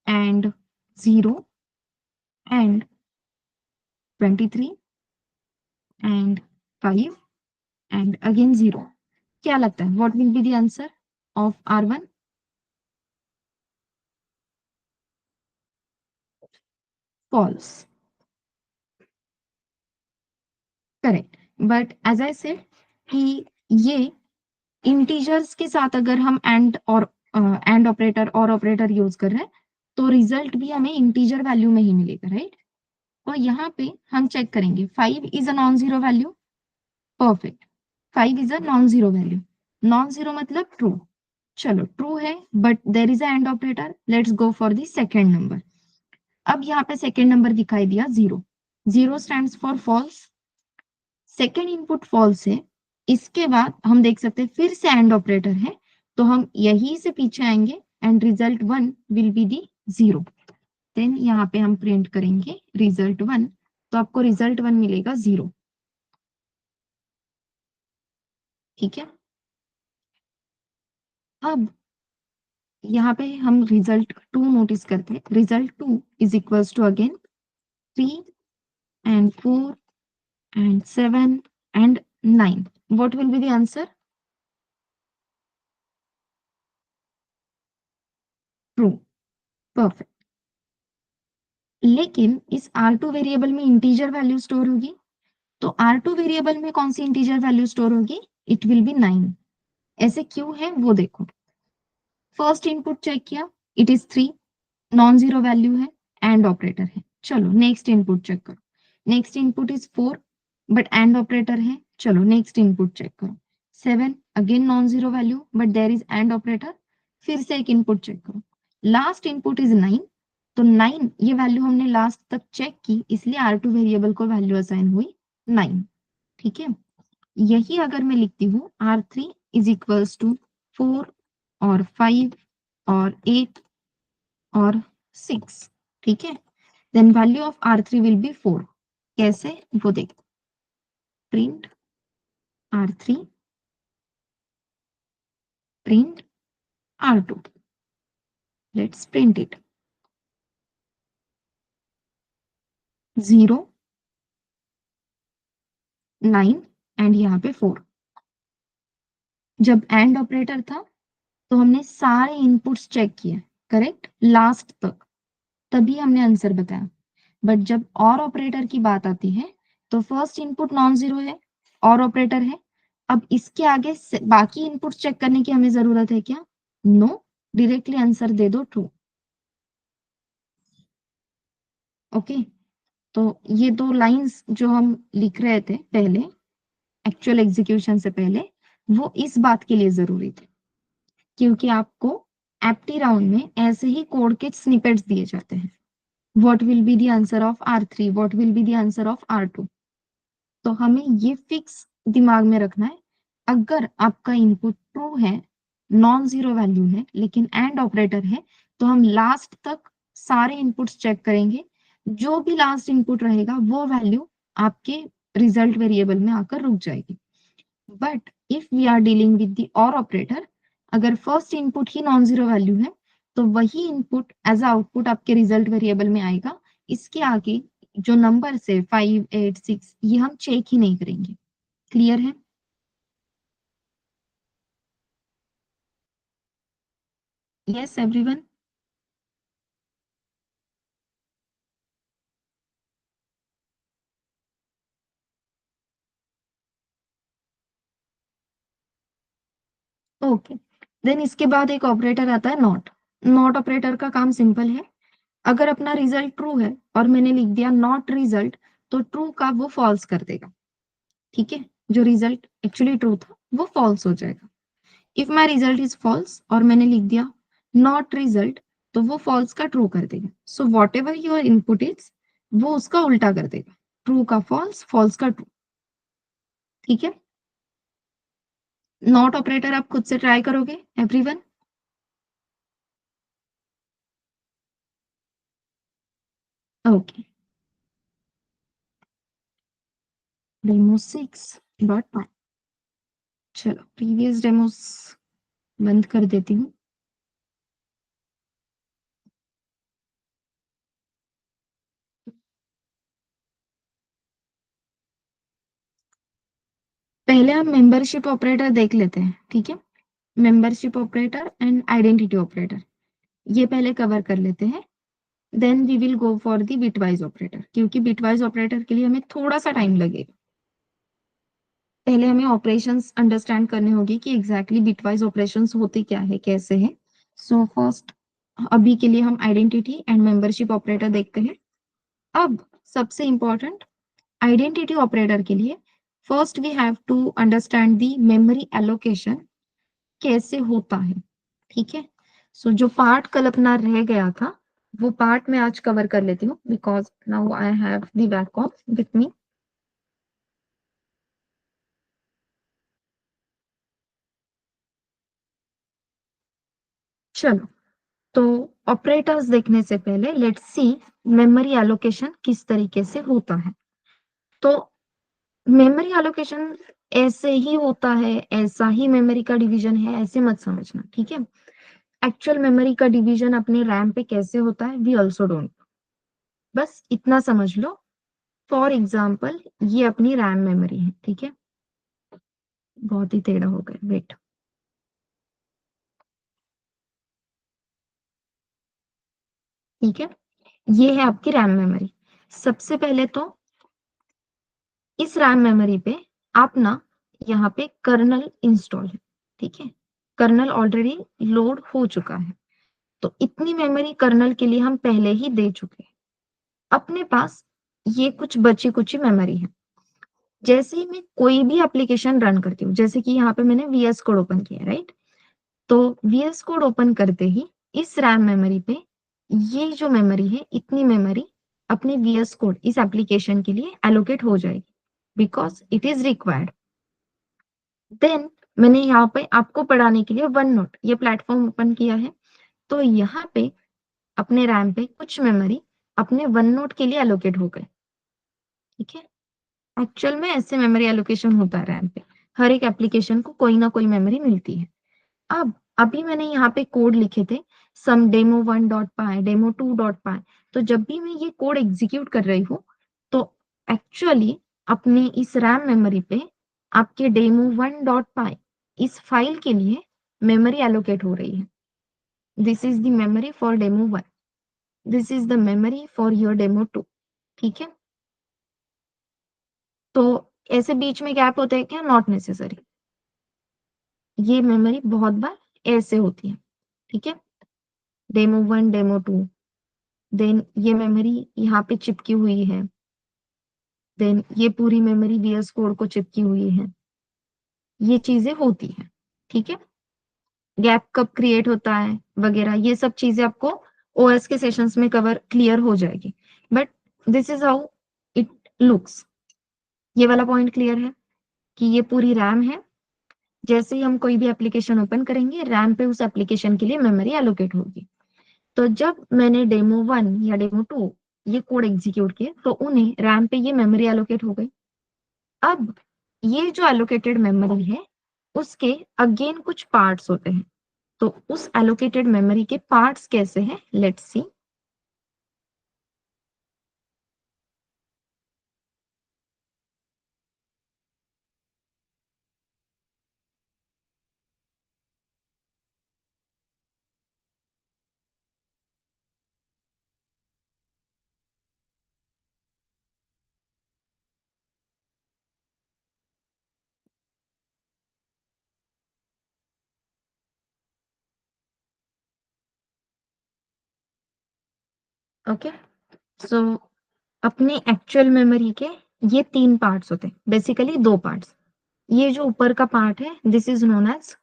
and 0 and 23 and 5 and again 0। क्या लगता है what will be the answer of R one? False, correct. But as I said कि ये इंटीजर्स के साथ अगर हम एंड और एंड ऑपरेटर और ऑपरेटर यूज कर रहे हैं, तो रिजल्ट भी हमें इंटीजर वैल्यू में ही मिलेगा, राइट? और यहाँ पे हम चेक करेंगे 5 is a non zero value, perfect. 5 is a non zero value, non zero मतलब ट्रू। चलो ट्रू है, but there is a and operator, let's go for the second number. अब यहाँ पे सेकेंड नंबर दिखाई दिया 0, 0 stands for false, second input false है। इसके बाद हम देख सकते हैं फिर से एंड ऑपरेटर है, तो हम यही से पीछे आएंगे and result one will be the 0। Then यहाँ पे हम प्रिंट करेंगे रिजल्ट वन, तो आपको रिजल्ट वन मिलेगा 0। ठीक है, अब यहाँ पे हम रिजल्ट टू नोटिस करते हैं। Result two is equals to again 3 and 4 and 7 and 9। What will be the answer? True, perfect. लेकिन इस R2 वेरिएबल में इंटीजर वैल्यू स्टोर होगी, तो R2 वेरिएबल में कौन सी इंटीजर वैल्यू स्टोर होगी? It will be 9। ऐसे क्यों है वो देखो। फर्स्ट इनपुट चेक किया, it is 3, non zero value है, एंड ऑपरेटर है। चलो नेक्स्ट इनपुट चेक करो, next input is 4 but and operator है। चलो नेक्स्ट इनपुट चेक करो, 7, again non zero value but there is and operator. फिर से एक इनपुट चेक करो, लास्ट इनपुट इज 9, तो 9 ये वैल्यू हमने लास्ट तक चेक की, इसलिए R2 वेरिएबल को वैल्यू असाइन हुई 9। ठीक है, यही अगर मैं लिखती हूँ R3 इज इक्वल्स टू 4 और 5 और 8 और 6, ठीक है। Then value of R3 will be 4। कैसे वो देखते, print R3 print R2, let's print it. 0 9 and यहाँ पे 4। जब एंड ऑपरेटर था तो हमने सारे इनपुट्स चेक किए, करेक्ट, लास्ट तक, तभी हमने आंसर बताया। बट जब और ऑपरेटर की बात आती है तो फर्स्ट इनपुट नॉन जीरो है, और ऑपरेटर है। अब इसके आगे बाकी इनपुट चेक करने की हमें जरूरत है क्या? नो, डायरेक्टली आंसर दे दो ट्रू। ओके, तो ये दो लाइंस जो हम लिख रहे थे पहले, एक्चुअल एग्जीक्यूशन से पहले, वो इस बात के लिए जरूरी थे क्योंकि आपको एप्टी राउंड में ऐसे ही कोड के स्निपेट्स दिए जाते हैं। What will be the answer of R3, what will be the answer of R2। तो हमें ये फिक्स दिमाग में रखना है, अगर आपका इनपुट ट्रू है, नॉन जीरो वैल्यू है, लेकिन एंड ऑपरेटर है, तो हम लास्ट तक सारे इनपुट्स चेक करेंगे। जो भी लास्ट इनपुट रहेगा वो वैल्यू आपके रिजल्ट वेरिएबल में आकर रुक जाएगी। But if we are dealing with the और ऑपरेटर, अगर फर्स्ट इनपुट ही नॉन जीरो वैल्यू है तो वही इनपुट एज आउटपुट आपके रिजल्ट वेरिएबल में आएगा। इसके आगे जो नंबर है 5 8 6 ये हम चेक ही नहीं करेंगे। क्लियर है? Yes everyone? ओके, देन इसके बाद एक ऑपरेटर आता है नॉट। नॉट ऑपरेटर का काम सिंपल है, अगर अपना रिजल्ट ट्रू है और मैंने लिख दिया नॉट रिजल्ट, तो ट्रू का वो फॉल्स कर देगा, ठीक है। जो रिजल्ट एक्चुअली ट्रू था वो फॉल्स हो जाएगा। If my result is false और मैंने लिख दिया नॉट रिजल्ट, तो वो फॉल्स का ट्रू कर देगा। So what ever your input is, वो उसका उल्टा कर देगा, ट्रू का फॉल्स, फॉल्स का ट्रू, ठीक है। नॉट ऑपरेटर आप खुद से ट्राई करोगे एवरीवन? Okay, demo 6.5। चलो प्रीवियस डेमोस बंद कर देती हूँ। पहले हम मेंबरशिप ऑपरेटर देख लेते हैं, ठीक है। Membership operator and identity operator, ये पहले कवर कर लेते हैं। Then we will go for the bitwise operator, क्योंकि बिटवाइज ऑपरेटर के लिए हमें थोड़ा सा टाइम लगेगा। पहले हमें ऑपरेशंस अंडरस्टैंड करने होगी कि एग्जैक्टली बिटवाइज ऑपरेशंस होते क्या है, कैसे है। सो फर्स्ट, अभी के लिए हम आइडेंटिटी एंड मेंबरशिप ऑपरेटर देखते हैं। अब सबसे इंपॉर्टेंट, आइडेंटिटी ऑपरेटर के लिए first we have to understand the memory allocation कैसे होता है, ठीक है। सो जो पार्ट कल अपना रह गया था वो पार्ट मैं आज कवर कर लेती हूँ, because now I have the backup with me. चलो, तो ऑपरेटर्स देखने से पहले लेट्स सी मेमोरी एलोकेशन किस तरीके से होता है। तो मेमोरी एलोकेशन ऐसे ही होता है, ऐसा ही मेमोरी का डिवीजन है, ऐसे मत समझना, ठीक है। एक्चुअल मेमोरी का डिवीजन अपने रैम पे कैसे होता है वी ऑल्सो डोंट, बस इतना समझ लो। फॉर एग्जाम्पल ये अपनी रैम मेमोरी है, ठीक है। बहुत ही टेढ़ा हो गया, वेट। ठीक है, ये है आपकी रैम मेमोरी। सबसे पहले तो इस रैम मेमोरी पे आप ना, यहाँ पे कर्नल इंस्टॉल है, ठीक है। कर्नल ऑलरेडी लोड हो चुका है, तो इतनी मेमोरी कर्नल के लिए हम पहले ही दे चुके हैं। अपने पास ये कुछ बची कुची मेमोरी है। जैसे ही मैं कोई भी एप्लीकेशन रन करती हूँ, जैसे कि यहाँ पे मैंने VS कोड ओपन किया, राइट। तो VS कोड ओपन करते ही इस रैम मेमोरी पे ये जो मेमोरी है, इतनी मेमोरी अपने VS कोड इस एप्लीकेशन के लिए एलोकेट हो जाएगी, because it is required. Then मैंने यहाँ पे आपको पढ़ाने के लिए वन नोट ये प्लेटफॉर्म ओपन किया है। तो यहाँ पे अपने रैम पे कुछ मेमोरी अपने वन नोट के लिए एलोकेट हो गए। ठीक है, एक्चुअल में ऐसे मेमोरी एलोकेशन होता है रैम पे। हर एक एप्लीकेशन को कोई ना कोई मेमोरी मिलती है। अब अभी मैंने यहाँ पे कोड लिखे थे सम demo one dot py, demo two dot py. तो जब भी मैं ये कोड एग्जीक्यूट कर रही हूँ तो एक्चुअली अपने इस रैम मेमोरी पे आपके डेमो वन डॉट पाई इस फाइल के लिए मेमोरी एलोकेट हो रही है। This is the memory for demo one, this is the memory for your demo two. ठीक है, तो ऐसे बीच में गैप होते हैं क्या? Not necessary. ये मेमोरी बहुत बार ऐसे होती है। ठीक है, demo one, demo two, then ये मेमोरी यहाँ पे चिपकी हुई है, देन ये पूरी मेमोरी VS कोड को चिपकी हुई है। ये चीजें होती हैं। ठीक है, गैप कब क्रिएट होता है वगैरह ये सब चीजें आपको OS के सेशंस में कवर क्लियर हो जाएगी। But this is how it looks. ये वाला पॉइंट क्लियर है कि ये पूरी रैम है। जैसे ही हम कोई भी एप्लीकेशन ओपन करेंगे रैम पे उस एप्लीकेशन के लिए मेमोरी एलोकेट होगी। तो जब मैंने डेमो वन या डेमो टू ये कोड एग्जीक्यूट किए तो उन्हें रैम पे ये मेमोरी एलोकेट हो गई। अब ये जो एलोकेटेड मेमोरी है उसके अगेन कुछ पार्ट्स होते हैं। तो उस एलोकेटेड मेमोरी के पार्ट्स कैसे हैं, लेट्स सी। ओके, सो अपने एक्चुअल मेमोरी के ये तीन पार्ट्स होते हैं, बेसिकली दो पार्ट्स। ये जो ऊपर का पार्ट है this is known as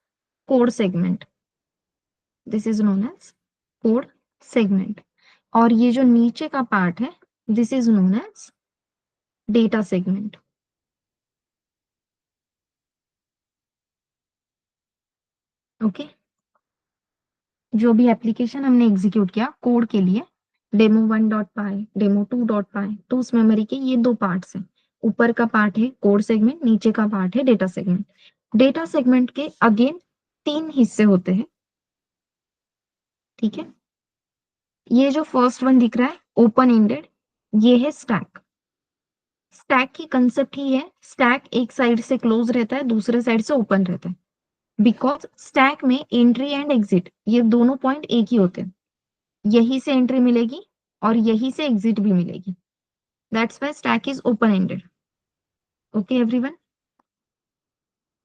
code segment, this is known as code segment. और ये जो नीचे का पार्ट है this is known as data segment. Okay, जो भी एप्लीकेशन हमने एग्जीक्यूट किया कोड के लिए, demo one dot py, demo two dot py, तो उस मेमोरी के ये दो पार्ट्स हैं। ऊपर का पार्ट है कोड सेगमेंट, नीचे का पार्ट है डेटा सेगमेंट। डेटा सेगमेंट के अगेन तीन हिस्से होते हैं। ठीक है, ये जो फर्स्ट वन दिख रहा है ओपन एंडेड, ये है स्टैक। स्टैक की कंसेप्ट ही है, स्टैक एक साइड से क्लोज रहता है, दूसरे साइड से ओपन रहता है। बिकॉज स्टैक में एंट्री एंड एग्जिट ये दोनों पॉइंट एक ही होते हैं। यही से एंट्री मिलेगी और यही से एग्जिट भी मिलेगी। That's why stack is open ended. Okay everyone,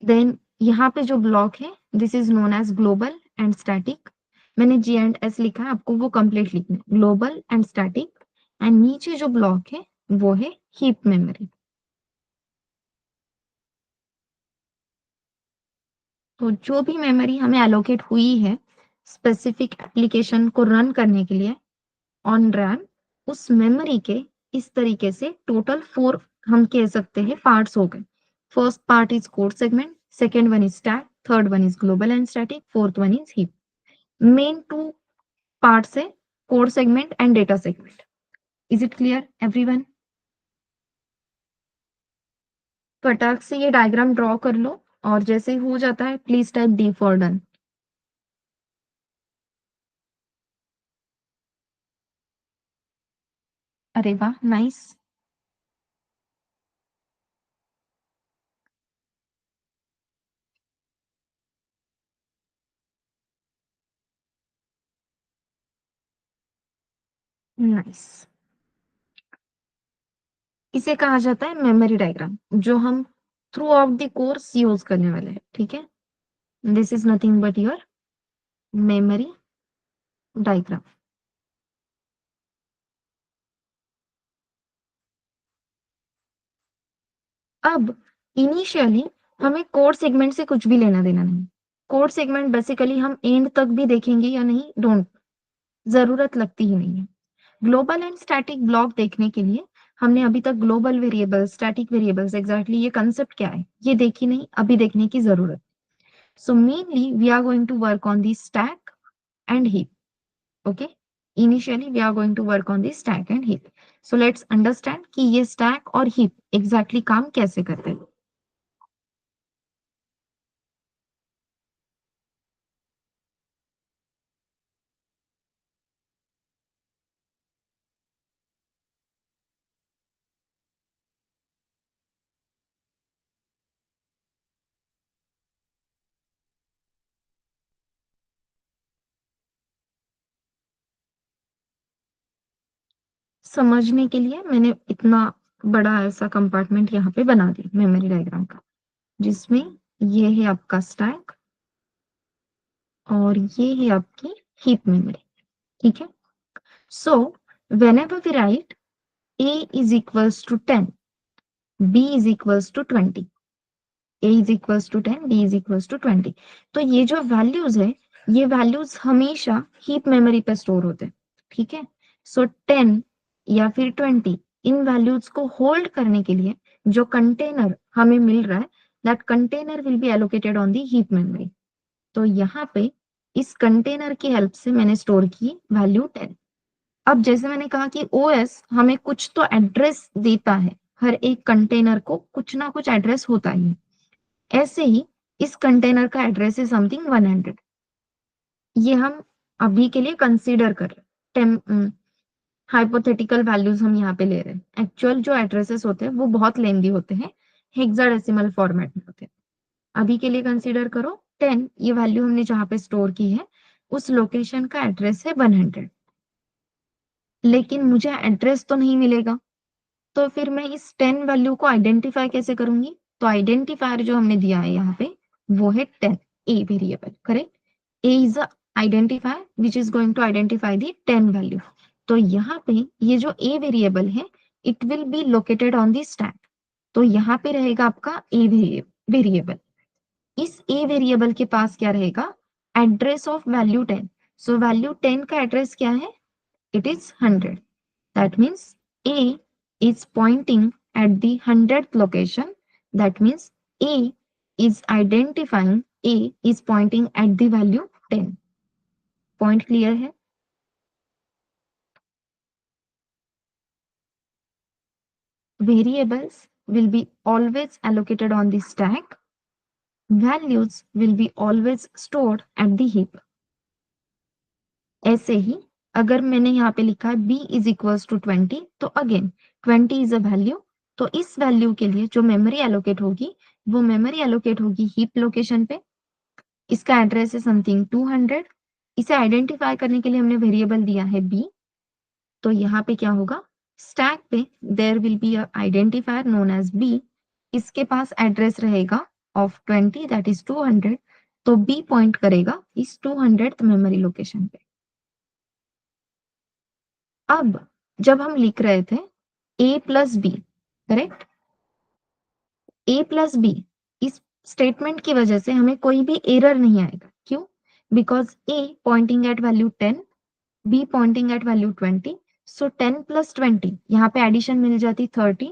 then यहाँ पे जो ब्लॉक है this is known as global and static. मैंने G&S लिखा है, आपको वो कंप्लीट लिखना है, ग्लोबल एंड स्टैटिक। एंड नीचे जो ब्लॉक है वो है हीप मेमोरी। तो जो भी मेमोरी हमें एलोकेट हुई है स्पेसिफिक एप्लीकेशन को रन करने के लिए ऑन रैम, उस मेमोरी के इस तरीके से टोटल फोर हम कह सकते हैं पार्ट्स हो गए। First part is code segment, second one is stack, third one is global and static, fourth one is heap. Main two parts है code segment and data segment. Is it clear everyone? फटाक से ये diagram draw कर लो और जैसे ही हो जाता है please type D for done. अरे वाह, नाइस। नाइस, इसे कहा जाता है मेमोरी डायग्राम, जो हम through out the course use करने वाले हैं। ठीक है, this is nothing but your memory diagram. अब इनिशियली हमें कोड सेगमेंट से कुछ भी लेना देना नहीं। कोड सेगमेंट बेसिकली हम एंड तक भी देखेंगे या नहीं, डोंट, जरूरत लगती ही नहीं है। ग्लोबल एंड स्टैटिक ब्लॉक देखने के लिए हमने अभी तक global variables, static variables exactly ये कंसेप्ट क्या है ये देखी नहीं, अभी देखने की जरूरत। So mainly we are going to work on the stack and heap. Okay, Initially we are going to work on the stack and heap. So let's understand कि ये stack और heap exactly काम कैसे करते हैं. समझने के लिए मैंने इतना बड़ा ऐसा कंपार्टमेंट यहाँ पे बना दिया मेमोरी डायग्राम का, जिसमें ये है आपका स्टैक और ये है आपकी हीप मेमोरी. ठीक है. सो whenever we write a is equals to 10, b is equals to 20, a is equals to 10, b is equals to 20, तो ये जो वैल्यूज है, ये वैल्यूज हमेशा हीप मेमोरी पे स्टोर होते हैं. ठीक है. सो 10 या फिर 20, इन वैल्यूज को होल्ड करने के लिए जो कंटेनर हमें मिल रहा है, that container will be allocated on the heap memory. तो यहाँ पे इस कंटेनर की हेल्प से मैंने स्टोर की वैल्यू 10. अब जैसे मैंने कहा कि ओएस हमें कुछ तो एड्रेस देता है, हर एक कंटेनर को कुछ ना कुछ एड्रेस होता ही है. ऐसे ही इस कंटेनर का एड्रेस है समथिंग 100. ये हम अभी के लिए कंसीडर कर रहे हैं. हाइपोथेटिकल वैल्यूज हम यहाँ पे ले रहे हैं. एक्चुअल जो एड्रेसेस होते हैं वो बहुत लेंदी होते हैं, हेक्साडेसिमल फॉर्मेट में होते हैं. अभी के लिए कंसीडर करो 10, ये वैल्यू हमने जहाँ पे स्टोर की है उस लोकेशन का एड्रेस है 100. लेकिन मुझे एड्रेस तो नहीं मिलेगा, तो फिर मैं इस 10 वैल्यू को आइडेंटिफाई कैसे करूंगी. तो आइडेंटिफायर जो हमने दिया है यहाँ पे वो है 10, a variable. Correct. A is a identifier which is going to identify the 10 value. तो यहाँ पे ये जो ए वेरिएबल है, it will be located on the stack. तो यहाँ पे रहेगा आपका ए वेरिएबल. इस ए वेरिएबल के पास क्या रहेगा, address of value 10. So value 10 का एड्रेस क्या है, it is 100. That means A is pointing at the 100th location. That means A is identifying, A is pointing at the value 10. Point clear है. Variables will be always allocated on the stack. Values will be always stored at the heap. ऐसे ही अगर मैंने यहाँ पे लिखा है b is equals to 20, तो again 20 is a value. तो इस वैल्यू के लिए जो मेमोरी एलोकेट होगी, वो मेमोरी एलोकेट होगी हीप लोकेशन पे. इसका एड्रेस है समथिंग 200. इसे आइडेंटिफाई करने के लिए हमने वेरिएबल दिया है b. तो यहाँ पे क्या होगा, स्टैक पे there will be a identifier known as b. इसके पास एड्रेस रहेगा ऑफ 20, दैट इज 200. तो b पॉइंट करेगा इस 200th मेमोरी लोकेशन पे. अब जब हम लिख रहे थे a plus b, correct, a plus b, इस स्टेटमेंट की वजह से हमें कोई भी एरर नहीं आएगा. क्यों? Because a Poynting eight value 10, b Poynting eight value 20. So 10 plus 20, यहाँ पे एडिशन मिल जाती 30.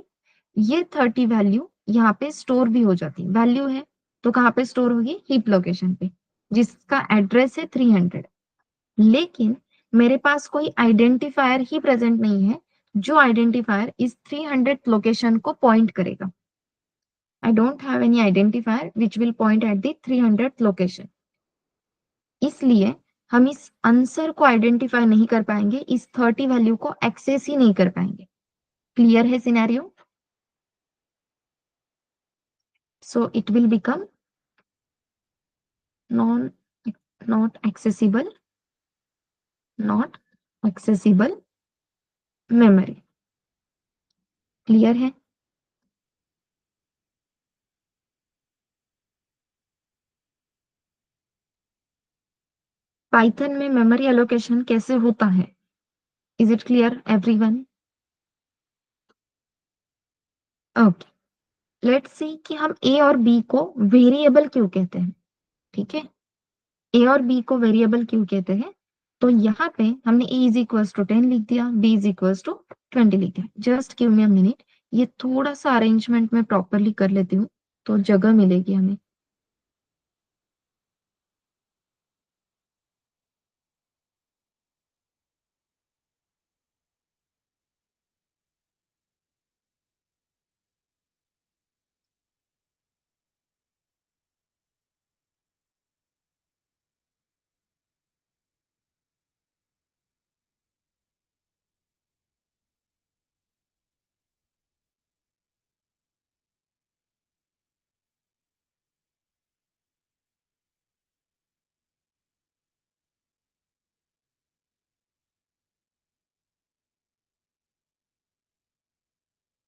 ये 30 वैल्यू यहाँ पे स्टोर भी हो जाती. वैल्यू है तो कहाँ पे स्टोर होगी, हीप लोकेशन पे, जिसका एड्रेस है 300. लेकिन मेरे पास कोई आइडेंटिफायर ही प्रेजेंट नहीं है जो आइडेंटिफायर इस 300 लोकेशन को पॉइंट करेगा. I don't have any identifier which will point at the 300 location. इसलिए हम इस आंसर को आइडेंटिफाई नहीं कर पाएंगे, इस 30 वैल्यू को एक्सेस ही नहीं कर पाएंगे. क्लियर है scenario. So it will become non not accessible, not accessible memory. Clear है. पाइथन में मेमोरी एलोकेशन कैसे होता है, is it clear everyone. Okay, let's see कि हम ए और बी को वेरिएबल क्यों कहते हैं. ठीक है, ए और बी को वेरिएबल क्यों कहते हैं. तो यहाँ पे हमने ए इज इक्वल्स टू 10 लिख दिया, बी इज इक्वल्स टू 20 लिख दिया. Just give me a minute, ये थोड़ा सा अरेंजमेंट में प्रॉपरली कर लेती हूँ तो जगह मिलेगी हमें.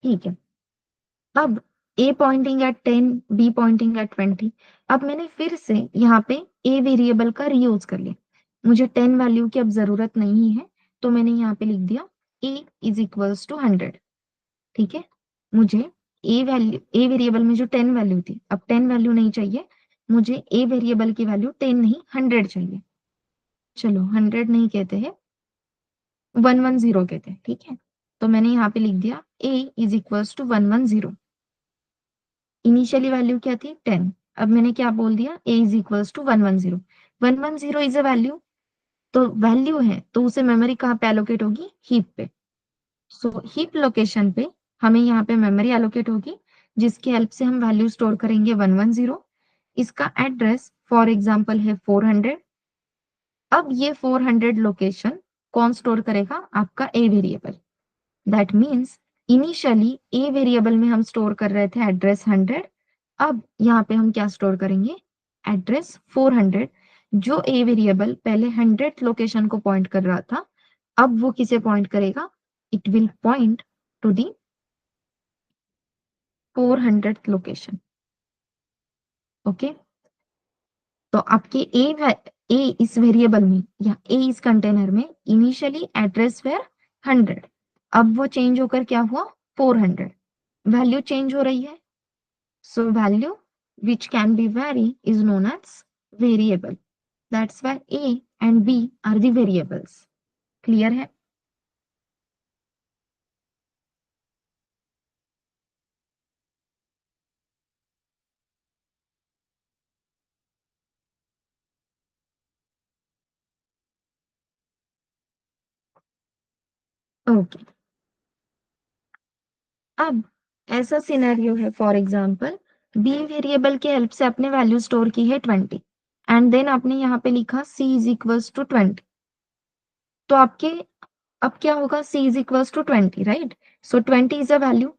ठीक है। अब a Poynting eight 10, b Poynting eight 20। अब मैंने फिर से यहाँ पे a वेरिएबल का रीयूज कर लिया। मुझे 10 वैल्यू की अब जरूरत नहीं है, तो मैंने यहाँ पे लिख दिया a इज इक्वल्स टू 100। ठीक है, मुझे a वेरिएबल में जो 10 वैल्यू थी, अब 10 वैल्यू नहीं चाहिए मुझे, a वेरिएबल की वैल्यू 10 नहीं 100 चाहिए। चलो 100 नहीं कहते हैं, 110 कहते हैं। ठीक है, तो मैंने यहाँ पे लिख दिया a is equals to 110। Initially value क्या थी 10, अब मैंने क्या बोल दिया a is equals to 110। 110 is a value, तो वैल्यू है तो उसे मेमोरी कहाँ पे एलोकेट होगी, हीप पे। सो हीप लोकेशन पे हमें यहाँ पे मेमोरी एलोकेट होगी, जिसकी हेल्प से हम वैल्यू स्टोर करेंगे 110। इसका एड्रेस फॉर एग्जांपल है 400। अब ये 400 लोकेशन कौन स्टोर करेगा, आपका a variable. That means initially a variable में हम स्टोर कर रहे थे एड्रेस 100, अब यहाँ पे हम क्या स्टोर करेंगे, एड्रेस 400। जो ए वेरिएबल पहले 100 लोकेशन को पॉइंट कर रहा था, अब वो किसे पॉइंट करेगा, it will point to the 400 location. Okay, तो आपके ए इस वेरिएबल में या ए इस कंटेनर में इनिशियली एड्रेस वेर 100, अब वो चेंज होकर क्या हुआ 400, वैल्यू चेंज हो रही है। So value which can be vary is known as variable. That's why a and b are the variables. Clear है? ओके, अब ऐसा सिनेरियो है, फॉर एग्जांपल बी वेरिएबल के हेल्प से आपने वैल्यू स्टोर की है 20, एंड देन आपने यहाँ पे लिखा c इज इक्वल्स टू 20। तो आपके अब क्या होगा, c is equals to 20, right? So 20 is a value.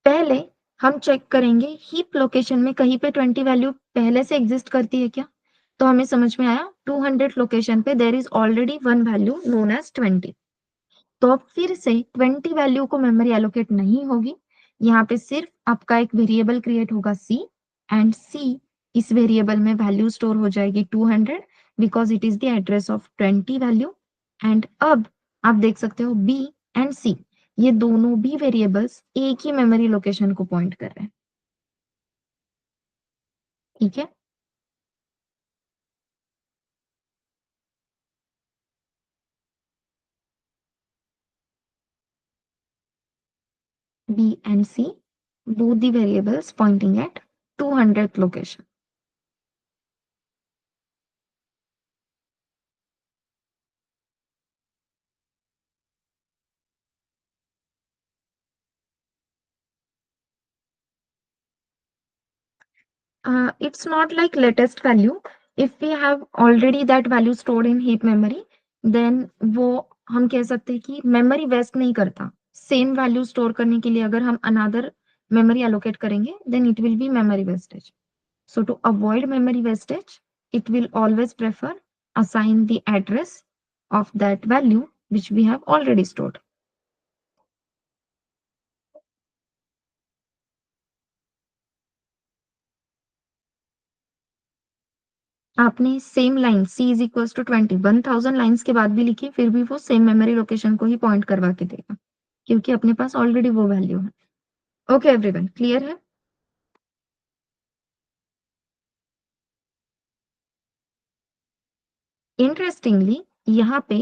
पहले हम चेक करेंगे हीप लोकेशन में कहीं पे 20 वैल्यू पहले से एग्जिस्ट करती है क्या। तो हमें समझ में आया 200 लोकेशन पे there is already one value known as 20। तो अब फिर से 20 वैल्यू को मेमोरी एलोकेट नहीं होगी, यहाँ पे सिर्फ आपका एक वेरिएबल क्रिएट होगा c, एंड c इस वेरिएबल में वैल्यू स्टोर हो जाएगी 200 because it is the address of 20 value. And अब आप देख सकते हो b एंड c, ये दोनों भी वेरिएबल्स एक ही मेमोरी लोकेशन को पॉइंट कर रहे हैं। ठीक है, b and c, both the variables pointing at 200 location. It's not like latest value. If we have already that value stored in heap memory, then वो हम कह सकते हैं कि मेमोरी वेस्ट नहीं करता। सेम वैल्यू स्टोर करने के लिए अगर हम अनदर मेमोरी एलोकेट करेंगे, then it will be memory wastage. So to avoid memory wastage, it will always prefer assign the address of that value which we have already stored. आपने same line c is equals to 1000 lines के बाद भी लिखी, फिर भी वो same memory location को ही point करवा के देगा, क्योंकि अपने पास ऑलरेडी वो वैल्यू है। ओके एवरीवन, क्लियर है? इंटरेस्टिंगली यहाँ पे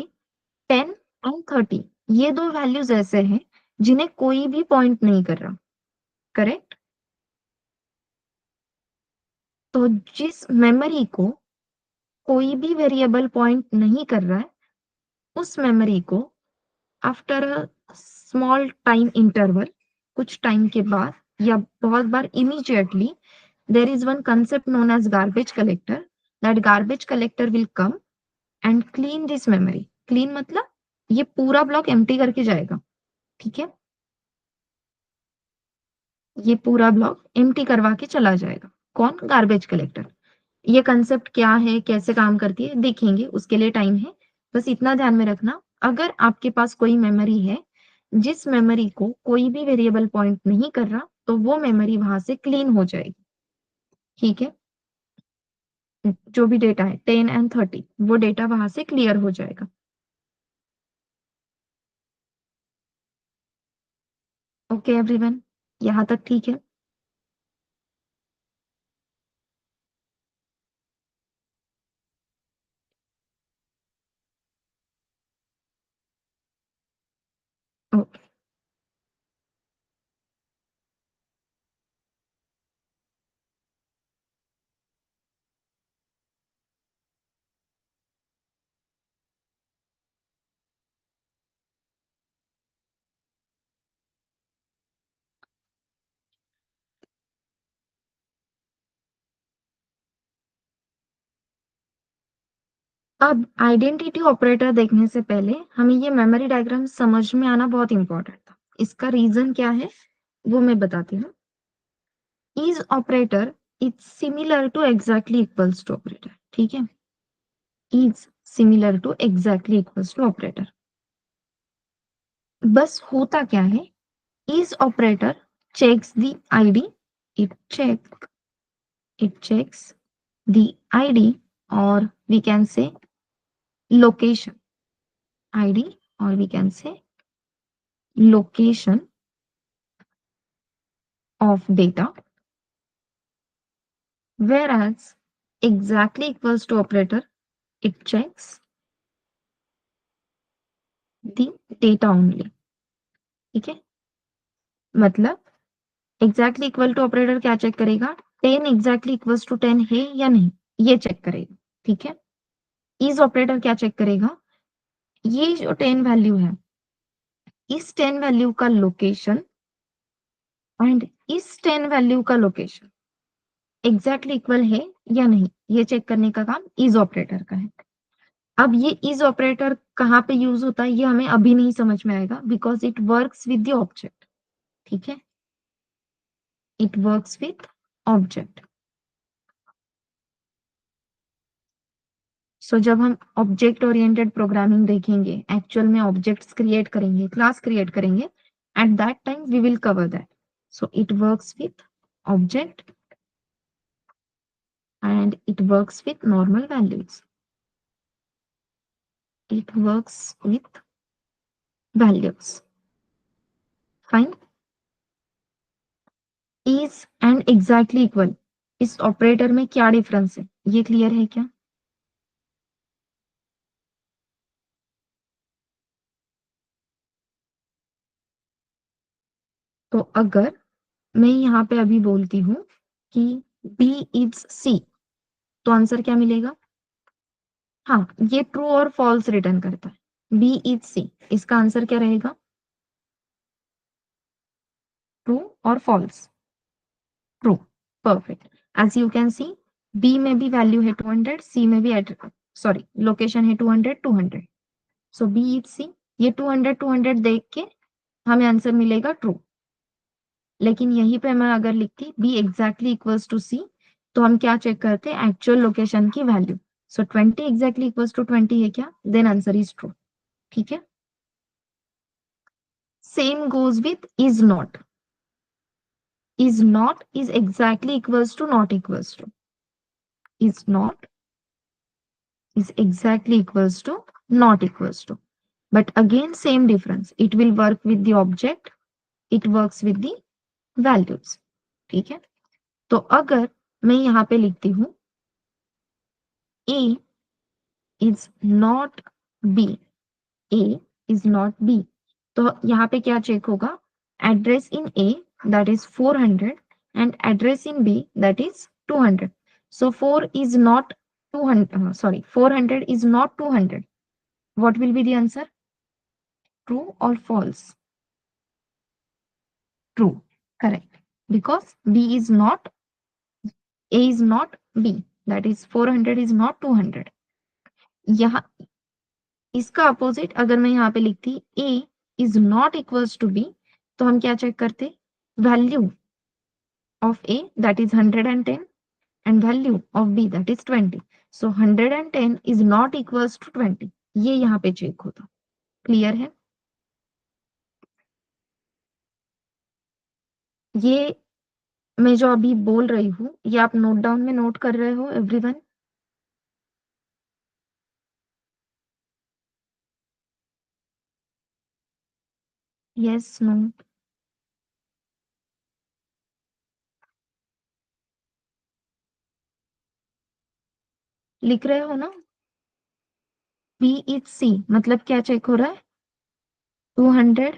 10 एंड 30 ये दो वैल्यूज ऐसे हैं जिन्हें कोई भी पॉइंट नहीं कर रहा। करेक्ट? तो जिस मेमोरी को कोई भी वेरिएबल पॉइंट नहीं कर रहा है, उस मेमोरी को after a small time interval, कुछ टाइम के बाद या बहुत बार immediately, there is one concept known as garbage collector. That garbage collector will come and clean this memory. Clean मतलब ये पूरा ब्लॉक एम्प्टी करके जाएगा। ठीक है, ये पूरा ब्लॉक एम्प्टी करवा के चला जाएगा। कौन? Garbage collector. ये कंसेप्ट क्या है, कैसे काम करती है, देखेंगे, उसके लिए टाइम है। बस इतना ध्यान में रखना, अगर आपके पास कोई मेमोरी है जिस मेमोरी को कोई भी वेरिएबल पॉइंट नहीं कर रहा, तो वो मेमोरी वहां से क्लीन हो जाएगी। ठीक है, जो भी डेटा है 10 एंड 30, वो डेटा वहां से क्लियर हो जाएगा। ओके एवरीवन, यहाँ तक ठीक है? ओके। अब आइडेंटिटी ऑपरेटर देखने से पहले हमें ये मेमोरी डायग्राम समझ में आना बहुत इंपॉर्टेंट था। इसका रीजन क्या है वो मैं बताती हूँ। Is operator is similar to exactly equals to operator. ठीक है, is similar to exactly equals to operator. बस होता क्या है, is operator checks the ID, it check it checks the ID, or we can say location ID, or we can say location of data, whereas exactly equals to operator, it checks the data only। ठीक है, मतलब exactly equal to operator क्या check करेगा, 10 exactly equals to 10 है या नहीं, ये check करेगा। ठीक है, इज ऑपरेटर क्या चेक करेगा, ये जो 10 वैल्यू है, इस 10 वैल्यू का लोकेशन एंड इस 10 वैल्यू का लोकेशन एग्जैक्टली इक्वल है या नहीं, ये चेक करने का काम इज ऑपरेटर का है। अब ये इज ऑपरेटर कहाँ पे यूज होता है ये हमें अभी नहीं समझ में आएगा, because it works with the object. ठीक है, it works with object. So जब हम ऑब्जेक्ट ओरिएंटेड प्रोग्रामिंग देखेंगे, एक्चुअल में ऑब्जेक्ट्स क्रिएट करेंगे, क्लास क्रिएट करेंगे, at that time we will cover that. So it works with object and it works with normal values. It works with values. Fine. Is and exactly equal, इस operator में क्या difference है, ये clear है क्या? तो अगर मैं यहाँ पे अभी बोलती हूँ कि B इज C, तो आंसर क्या मिलेगा? हाँ, ये ट्रू और फॉल्स रिटर्न करता है। B इज C, इसका आंसर क्या रहेगा? ट्रू और false? True. Perfect. As you can see, b में भी वैल्यू है 200, सी में भी सॉरी लोकेशन है 200 200। सो बी इज सी, ये 200 200 देख के हमें आंसर मिलेगा ट्रू। लेकिन यहीं पे मैं अगर लिखती b exactly equals to c, तो हम क्या चेक करते हैं, एक्चुअल लोकेशन की value. So 20 exactly equals to 20 है क्या, देन आंसर इज ट्रू। ठीक है, same goes with is not is exactly equals to not equals to, is not is exactly equals to not equals to, but again same difference, it will work with the object, it works with the values। ठीक है, तो अगर मैं यहाँ पे लिखती हूँ a is not b, a is not b, तो यहाँ पे क्या चेक होगा, address in a that is 400 and address in b that is 200। so 4 is not 200, sorry 400 is not 200, what will be the answer? True or false? True. Correct. Because B is not, A is not B. That is 400 is not 200। यहाँ इसका opposite अगर मैं यहाँ पे लिखती A is not equals to B, तो हम क्या चेक करते, value of A that is 110 and value of B that is 20। So 110 is not equals to 20, ये यहाँ पे चेक होता। क्लियर है? ये मैं जो अभी बोल रही हूँ, ये आप नोट डाउन में नोट कर रहे हो एवरीवन? Yes, no? लिख रहे हो ना? बी इज सी मतलब क्या चेक हो रहा है? 200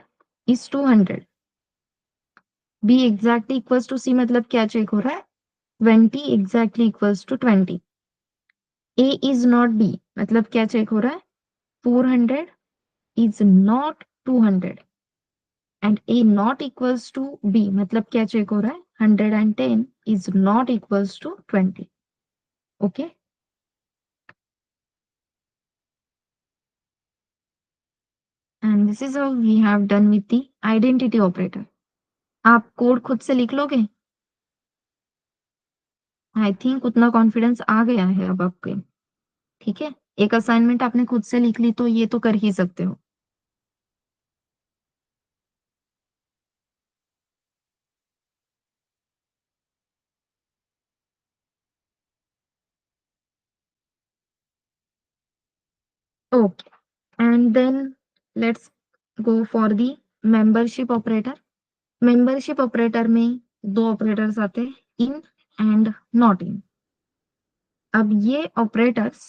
is 200। B exactly equals to C मतलब क्या चेक हो रहा है? 20 exactly equals to 20। A is not B मतलब क्या चेक हो रहा है? 400 is not 200। And A not equals to B मतलब क्या चेक हो रहा है? 110 is not equals to 20। Okay, and this is how we have done with the identity operator. आप कोड खुद से लिख लोगे? आई थिंक उतना कॉन्फिडेंस आ गया है अब आपके। ठीक है, एक असाइनमेंट आपने खुद से लिख ली तो ये तो कर ही सकते हो। Okay, and then let's go for the membership operator. Membership operator में दो ऑपरेटर्स आते हैं, इन एंड नॉट इन। अब ये ऑपरेटर्स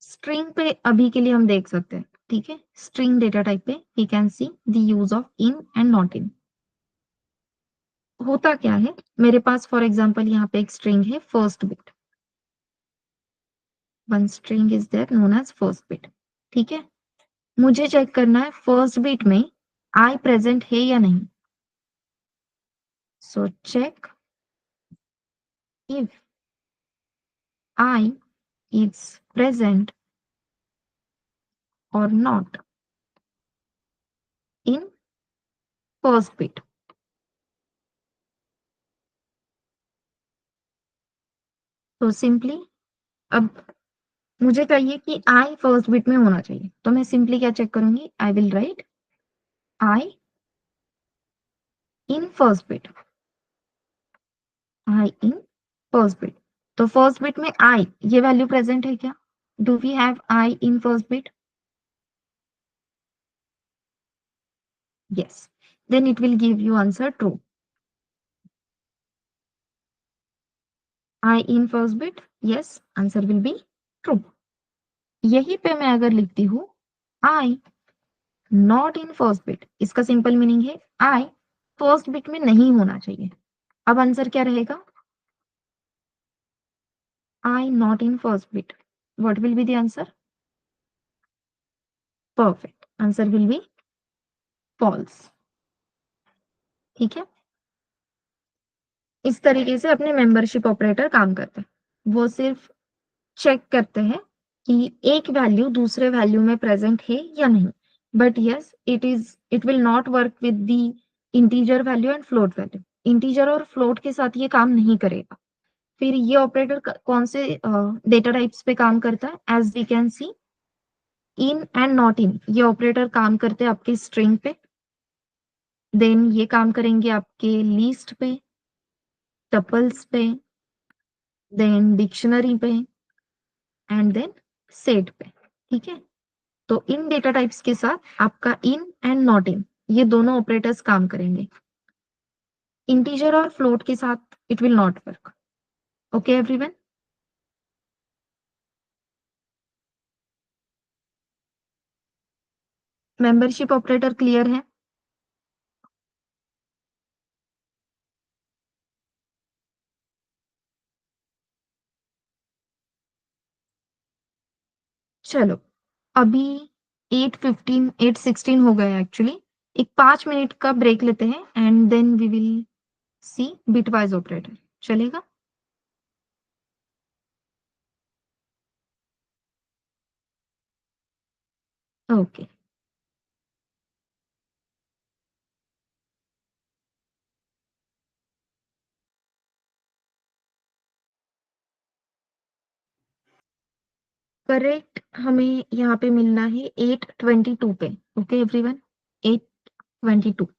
स्ट्रिंग पे अभी के लिए हम देख सकते हैं। ठीक है, स्ट्रिंग डेटा टाइप पे we can see the use of in and not in. होता क्या है, मेरे पास फॉर एग्जांपल यहाँ पे एक स्ट्रिंग है first bit. One string is there known as first bit. ठीक है, मुझे चेक करना है फर्स्ट बिट में आई प्रेजेंट है या नहीं। So check if I is present और नॉट इन फर्स्ट बिट। तो सिंपली अब मुझे चाहिए कि आई फर्स्ट बिट में होना चाहिए, तो मैं सिंपली क्या चेक करूंगी? I will write I in first bit. I in first bit. तो फर्स्ट बिट में आई ये वैल्यू प्रेजेंट है क्या? Do we have I in first bit? Yes. Then it will give you answer true. I in first bit? Yes. Answer will be true. यही पे मैं अगर लिखती हूँ I not in first bit, इसका simple meaning है I first bit में नहीं होना चाहिए। अब आंसर क्या रहेगा? I not in first bit. What will be the answer? Perfect. Answer will be false. ठीक है, इस तरीके से अपने मेंबरशिप ऑपरेटर काम करते हैं। वो सिर्फ चेक करते हैं कि एक वैल्यू दूसरे वैल्यू में प्रेजेंट है या नहीं। But yes, it will not work with the integer value and float value. Integer और फ्लोट के साथ ये काम नहीं करेगा। फिर ये ऑपरेटर कौन से डेटा टाइप्स पे काम करता है? As we can see, in and not in ये ऑपरेटर काम करते हैं आपके स्ट्रिंग पे। देन ये काम करेंगे आपके लिस्ट पे, टपल्स पे, देन डिक्शनरी पे, एंड देन सेट पे। ठीक है, तो इन डेटा टाइप्स के साथ आपका इन एंड नॉट इन ये दोनों ऑपरेटर्स काम करेंगे। इंटीजर और फ्लोट के साथ it will not work. Okay everyone? Membership operator clear है? चलो, अभी 8:15 8:16 हो गया एक्चुअली। एक 5 मिनट का ब्रेक लेते हैं and then we will see bitwise operator. चलेगा? ओके। करेक्ट हमें यहाँ पे मिलना है 8:22 पे। Okay everyone, 8 22।